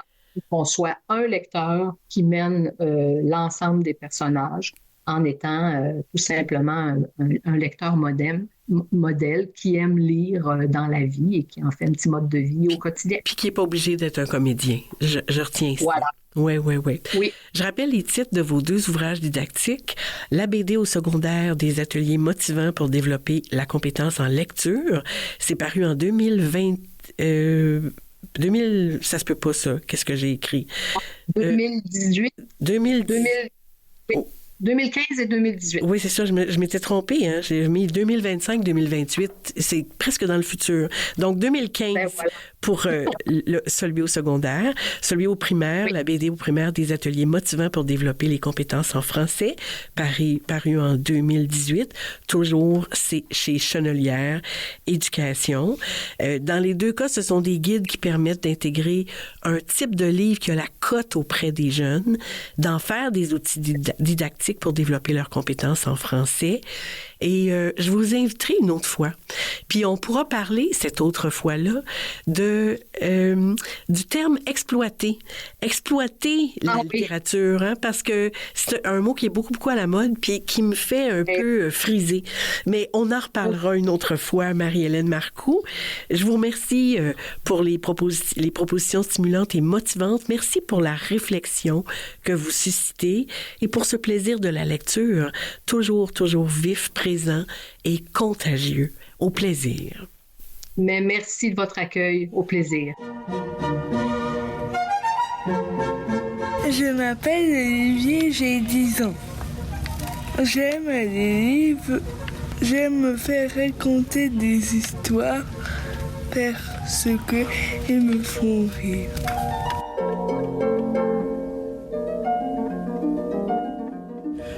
qu'on soit un lecteur qui mène l'ensemble des personnages en étant tout simplement un lecteur modèle qui aime lire dans la vie et qui en fait un petit mode de vie au quotidien. Puis qui n'est pas obligé d'être un comédien. Je retiens ça. Voilà. Oui. Oui. Je rappelle les titres de vos 2 ouvrages didactiques. La BD au secondaire, des ateliers motivants pour développer la compétence en lecture. C'est paru en 2020. Ça se peut pas, ça. Qu'est-ce que j'ai écrit? 2018. 2015 et 2018. Oui, c'est ça. Je m'étais trompée. Hein? J'ai mis 2025-2028. C'est presque dans le futur. Donc, 2015 voilà. pour celui au secondaire. Celui au primaire, la BD au primaire, des ateliers motivants pour développer les compétences en français, paru en 2018. Toujours, c'est chez Chenelière Éducation. Dans les 2 cas, ce sont des guides qui permettent d'intégrer un type de livre qui a la cote auprès des jeunes, d'en faire des outils didactiques pour développer leurs compétences en français. Et je vous inviterai une autre fois. Puis on pourra parler, cette autre fois-là, du terme exploiter. Exploiter la littérature, hein, parce que c'est un mot qui est beaucoup à la mode puis qui me fait un peu friser. Mais on en reparlera une autre fois, Marie-Hélène Marcoux. Je vous remercie pour les propositions stimulantes et motivantes. Merci pour la réflexion que vous suscitez et pour ce plaisir de la lecture, toujours vif, présent et contagieux. Au plaisir. Mais merci de votre accueil. Au plaisir. Je m'appelle Olivier, j'ai 10 ans. J'aime les livres, j'aime me faire raconter des histoires parce qu'ils me font rire.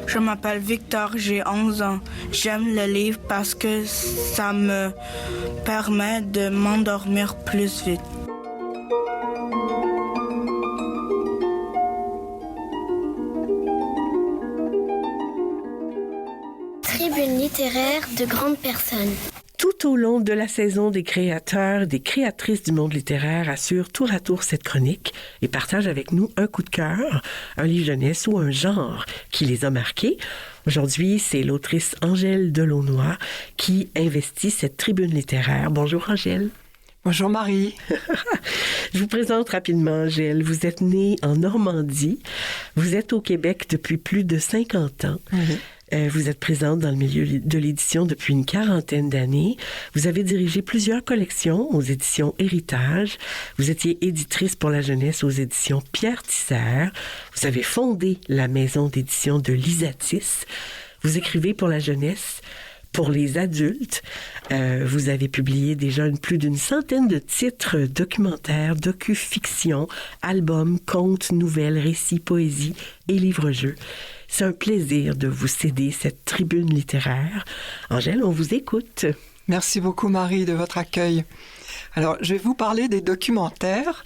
Je m'appelle Victor, j'ai 11 ans. J'aime le livre parce que ça me permet de m'endormir plus vite. Tribune littéraire de grandes personnes. Tout au long de la saison, des créateurs, des créatrices du monde littéraire assurent tour à tour cette chronique et partagent avec nous un coup de cœur, un livre jeunesse ou un genre qui les a marqués. Aujourd'hui, c'est l'autrice Angèle Delaunoy qui investit cette tribune littéraire. Bonjour Angèle. Bonjour Marie. Je vous présente rapidement Angèle. Vous êtes née en Normandie. Vous êtes au Québec depuis plus de 50 ans. Mm-hmm. Vous êtes présente dans le milieu de l'édition depuis une 40aine d'années. Vous avez dirigé plusieurs collections aux éditions Héritage. Vous étiez éditrice pour la jeunesse aux éditions Pierre Tisser. Vous avez fondé la maison d'édition de Lisatis. Vous écrivez pour la jeunesse, pour les adultes. Vous avez publié déjà plus d'une centaine de titres documentaires, docu-fiction, albums, contes, nouvelles, récits, poésie et livres-jeux. C'est un plaisir de vous céder cette tribune littéraire. Angèle, on vous écoute. Merci beaucoup Marie de votre accueil. Alors, je vais vous parler des documentaires.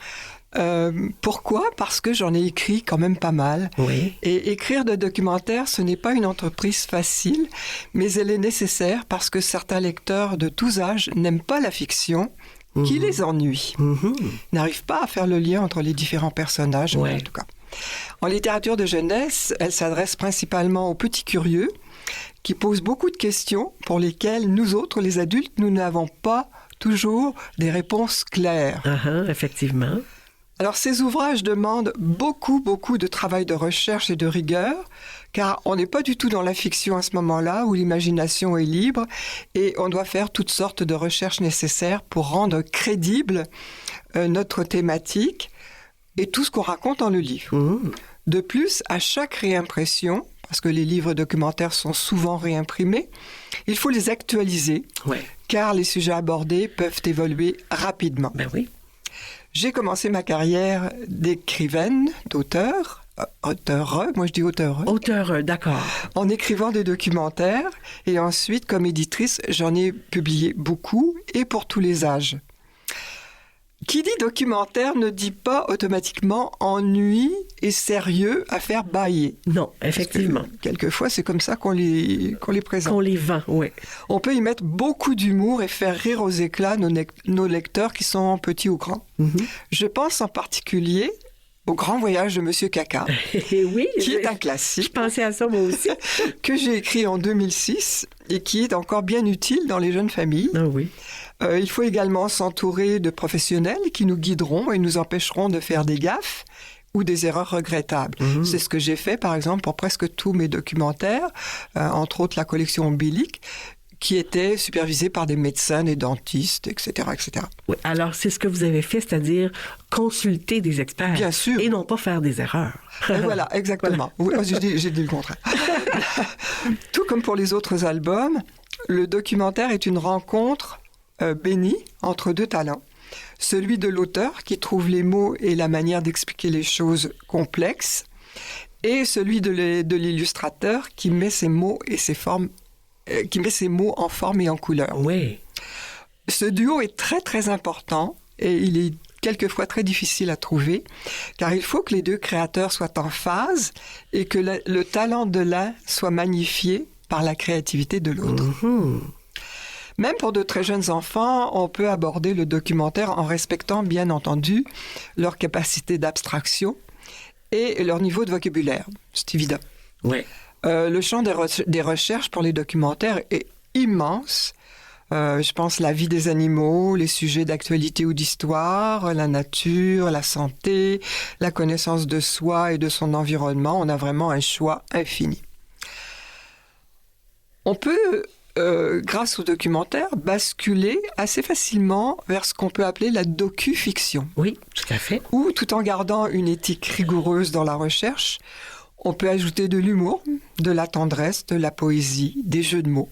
Pourquoi? Parce que j'en ai écrit quand même pas mal. Oui. Et écrire de documentaires, ce n'est pas une entreprise facile, mais elle est nécessaire parce que certains lecteurs de tous âges n'aiment pas la fiction, qui les ennuie. N'arrivent pas à faire le lien entre les différents personnages, en tout cas. En littérature de jeunesse, elle s'adresse principalement aux petits curieux qui posent beaucoup de questions pour lesquelles nous autres, les adultes, nous n'avons pas toujours des réponses claires. Effectivement. Alors, ces ouvrages demandent beaucoup de travail de recherche et de rigueur, car on n'est pas du tout dans la fiction à ce moment-là, où l'imagination est libre, et on doit faire toutes sortes de recherches nécessaires pour rendre crédible notre thématique et tout ce qu'on raconte dans le livre. De plus, à chaque réimpression, parce que les livres documentaires sont souvent réimprimés, il faut les actualiser, car les sujets abordés peuvent évoluer rapidement. Ben oui. J'ai commencé ma carrière d'écrivaine, d'auteur, moi je dis auteur. Auteur, d'accord. En écrivant des documentaires, et ensuite, comme éditrice, j'en ai publié beaucoup, et pour tous les âges. Qui dit documentaire ne dit pas automatiquement ennui et sérieux à faire bâiller. Non, effectivement. Quelquefois, c'est comme ça qu'on les présente. Qu'on les vend, oui. On peut y mettre beaucoup d'humour et faire rire aux éclats nos lecteurs qui sont petits ou grands. Je pense en particulier Au grand voyage de Monsieur Caca, Oui, qui est un je classique pensais à ça moi aussi. que j'ai écrit en 2006 et qui est encore bien utile dans les jeunes familles. Ah oui. Il faut également s'entourer de professionnels qui nous guideront et nous empêcheront de faire des gaffes ou des erreurs regrettables. C'est ce que j'ai fait, par exemple, pour presque tous mes documentaires, entre autres la collection Ombilique, qui était supervisée par des médecins, des dentistes, etc., etc. Oui, alors, c'est ce que vous avez fait, c'est-à-dire consulter des experts. Bien sûr. Et non pas faire des erreurs. Et voilà, exactement. Voilà. Oui, j'ai dit le contraire. Tout comme pour les autres albums, le documentaire est une rencontre bénie entre deux talents. Celui de l'auteur qui trouve les mots et la manière d'expliquer les choses complexes, et celui de l'illustrateur qui met ses mots et ses formes qui met ses mots en forme et en couleur. Oui. Ce duo est très, très important et il est quelquefois très difficile à trouver, car il faut que les deux créateurs soient en phase et que le talent de l'un soit magnifié par la créativité de l'autre. Même pour de très jeunes enfants, on peut aborder le documentaire en respectant, bien entendu, leur capacité d'abstraction et leur niveau de vocabulaire. C'est évident. Oui. Le champ des recherches pour les documentaires est immense. Je pense la vie des animaux, les sujets d'actualité ou d'histoire, la nature, la santé, la connaissance de soi et de son environnement. On a vraiment un choix infini. On peut, grâce au documentaire, basculer assez facilement vers ce qu'on peut appeler la docu-fiction. Oui, tout à fait. Où, tout en gardant une éthique rigoureuse dans la recherche, on peut ajouter de l'humour, de la tendresse, de la poésie, des jeux de mots.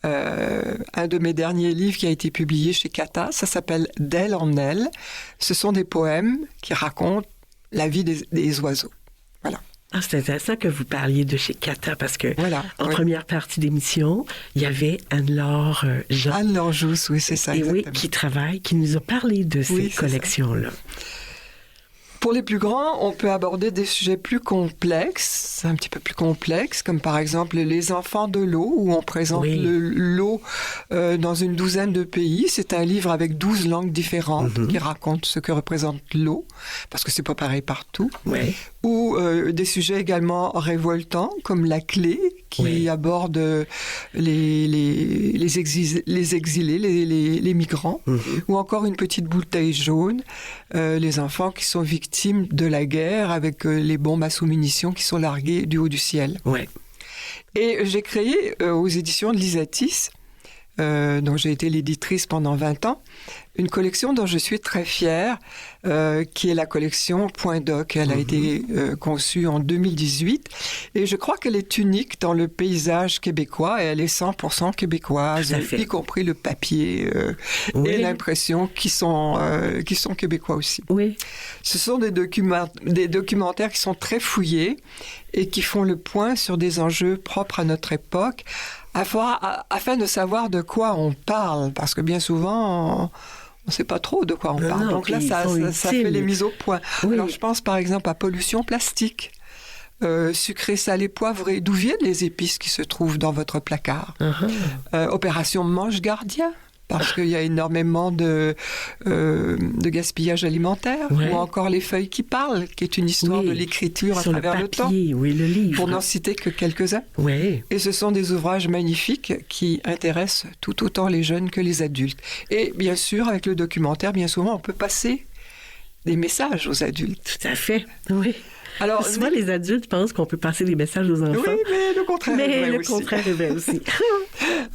Un de mes derniers livres qui a été publié chez Cata, ça s'appelle « D'elle en elle ». Ce sont des poèmes qui racontent la vie des oiseaux. Voilà. Ah, c'est intéressant que vous parliez de chez Cata, parce que en oui. première partie d'émission, il y avait Anne-Laure Jean. Anne-Laure Jousse, oui, c'est ça, exactement. Oui, qui nous a parlé de ces collections-là. Pour les plus grands, on peut aborder des sujets plus complexes, un petit peu plus complexes, comme par exemple les enfants de l'eau, où on présente l'eau dans une douzaine de pays. C'est un livre avec 12 langues différentes qui raconte ce que représente l'eau, parce que c'est pas pareil partout. Oui. Ou des sujets également révoltants, comme La Clé, qui aborde les exilés, les migrants, ou encore Une petite bouteille jaune, les enfants qui sont victimes de la guerre avec les bombes à sous-munitions qui sont larguées du haut du ciel. Ouais. Et j'ai créé aux éditions de Lisatis, dont j'ai été l'éditrice pendant 20 ans, une collection dont je suis très fière, qui est la collection Point Doc. Elle a été conçue en 2018 et je crois qu'elle est unique dans le paysage québécois et elle est 100% québécoise, y compris le papier et l'impression qui sont québécois aussi. Oui. Ce sont des documentaires qui sont très fouillés et qui font le point sur des enjeux propres à notre époque, afin de savoir de quoi on parle, parce que bien souvent, on ne sait pas trop de quoi on parle. Donc là, ça fait les mises au point. Oui. Alors, je pense par exemple à pollution plastique, sucré, salé, poivré. D'où viennent les épices qui se trouvent dans votre placard? Opération Mange Gardien, parce qu'il y a énormément de gaspillage alimentaire, ou encore Les Feuilles qui parlent, qui est une histoire de l'écriture à travers le temps. Oui, le livre. Pour n'en citer que quelques-uns. Oui. Et ce sont des ouvrages magnifiques qui intéressent tout autant les jeunes que les adultes. Et bien sûr, avec le documentaire, bien souvent, on peut passer des messages aux adultes. Tout à fait, oui. Alors, souvent, les adultes pensent qu'on peut passer des messages aux enfants. Oui, mais le contraire est vrai aussi.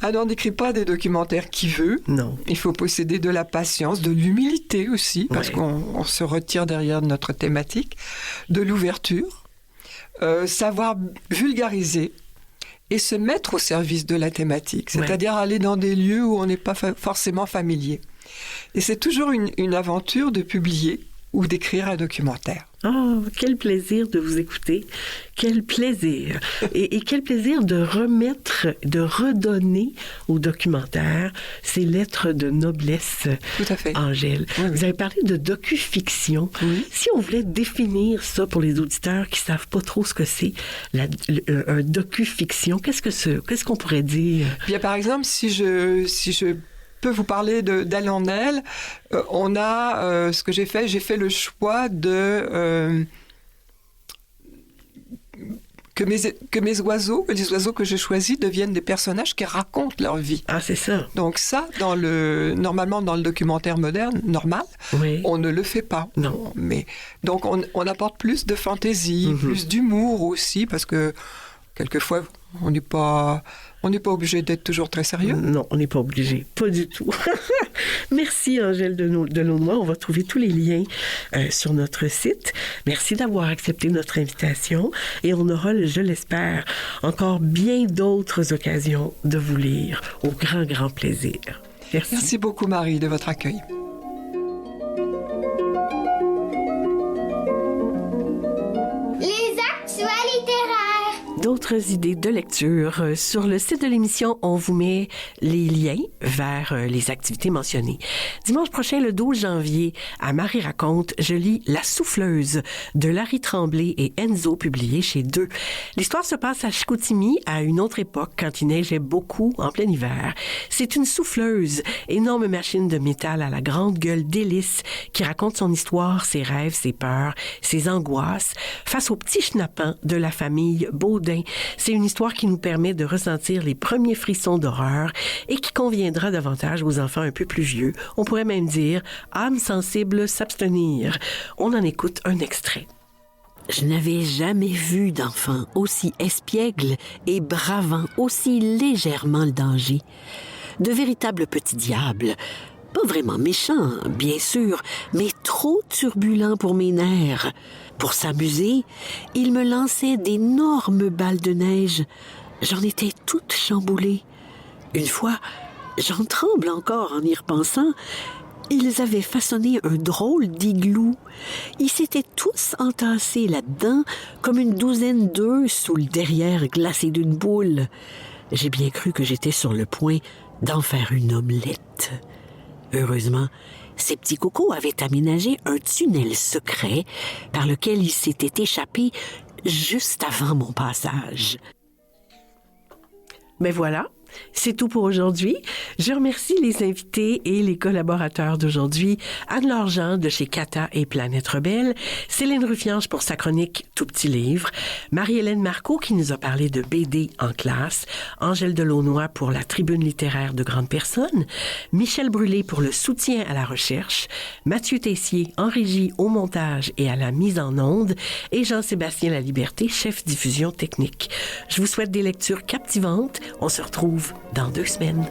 Alors, on n'écrit pas des documentaires qui veut. Non. Il faut posséder de la patience, de l'humilité aussi, parce qu'on se retire derrière notre thématique, de l'ouverture, savoir vulgariser et se mettre au service de la thématique, c'est-à-dire aller dans des lieux où on n'est pas forcément familier. Et c'est toujours une aventure de publier ou d'écrire un documentaire. Oh, quel plaisir de vous écouter. Quel plaisir. Et quel plaisir de redonner au documentaire ces lettres de noblesse. Tout à fait. Angèle. Oui. Vous avez parlé de docu-fiction. Oui. Si on voulait définir ça pour les auditeurs qui savent pas trop ce que c'est, un docu-fiction, qu'est-ce qu'on pourrait dire? Bien, par exemple, si je peux vous parler d'Elle en Elle. On a ce que j'ai fait le choix de que mes oiseaux, les oiseaux que j'ai choisis deviennent des personnages qui racontent leur vie. Ah, c'est ça. Donc ça, normalement dans le documentaire moderne, normal, on ne le fait pas. Non. Mais, donc on apporte plus de fantaisie, plus d'humour aussi, parce que quelquefois, on n'est pas obligé d'être toujours très sérieux. Non, on n'est pas obligé. Pas du tout. Merci, Angèle Delaunoy. On va trouver tous les liens sur notre site. Merci d'avoir accepté notre invitation. Et on aura, je l'espère, encore bien d'autres occasions de vous lire au grand, grand plaisir. Merci. Merci beaucoup, Marie, de votre accueil. D'autres idées de lecture. Sur le site de l'émission, on vous met les liens vers les activités mentionnées. Dimanche prochain, le 12 janvier, à Marie raconte, je lis La souffleuse de Larry Tremblay et Enzo, publié chez Deux. L'histoire se passe à Chicoutimi, à une autre époque, quand il neigeait beaucoup en plein hiver. C'est une souffleuse, énorme machine de métal à la grande gueule d'hélice, qui raconte son histoire, ses rêves, ses peurs, ses angoisses, face aux petits schnappants de la famille Baudin. C'est une histoire qui nous permet de ressentir les premiers frissons d'horreur et qui conviendra davantage aux enfants un peu plus vieux. On pourrait même dire « âme sensible s'abstenir ». On en écoute un extrait. Je n'avais jamais vu d'enfant aussi espiègle et bravant aussi légèrement le danger. De véritables petits diables. Pas vraiment méchants, bien sûr, mais trop turbulents pour mes nerfs. Pour s'amuser, il me lançait d'énormes balles de neige. J'en étais toute chamboulée. Une fois, j'en tremble encore en y repensant, ils avaient façonné un drôle d'igloo. Ils s'étaient tous entassés là-dedans comme une douzaine d'œufs sous le derrière glacé d'une boule. J'ai bien cru que j'étais sur le point d'en faire une omelette. Heureusement, ces petits cocos avaient aménagé un tunnel secret par lequel ils s'étaient échappés juste avant mon passage. Mais voilà, c'est tout pour aujourd'hui. Je remercie les invités et les collaborateurs d'aujourd'hui. Anne-Laure Jean de chez Cata et Planète Rebelle, Céline Ruffiange pour sa chronique Tout petit livre, Marie-Hélène Marcoux qui nous a parlé de BD en classe, Angèle Delaunoy pour la tribune littéraire de grandes personnes, Michel Brûlé pour le soutien à la recherche, Mathieu Tessier en régie, au montage et à la mise en onde, et Jean-Sébastien Laliberté, chef diffusion technique. Je vous souhaite des lectures captivantes. On se retrouve dans 2 semaines.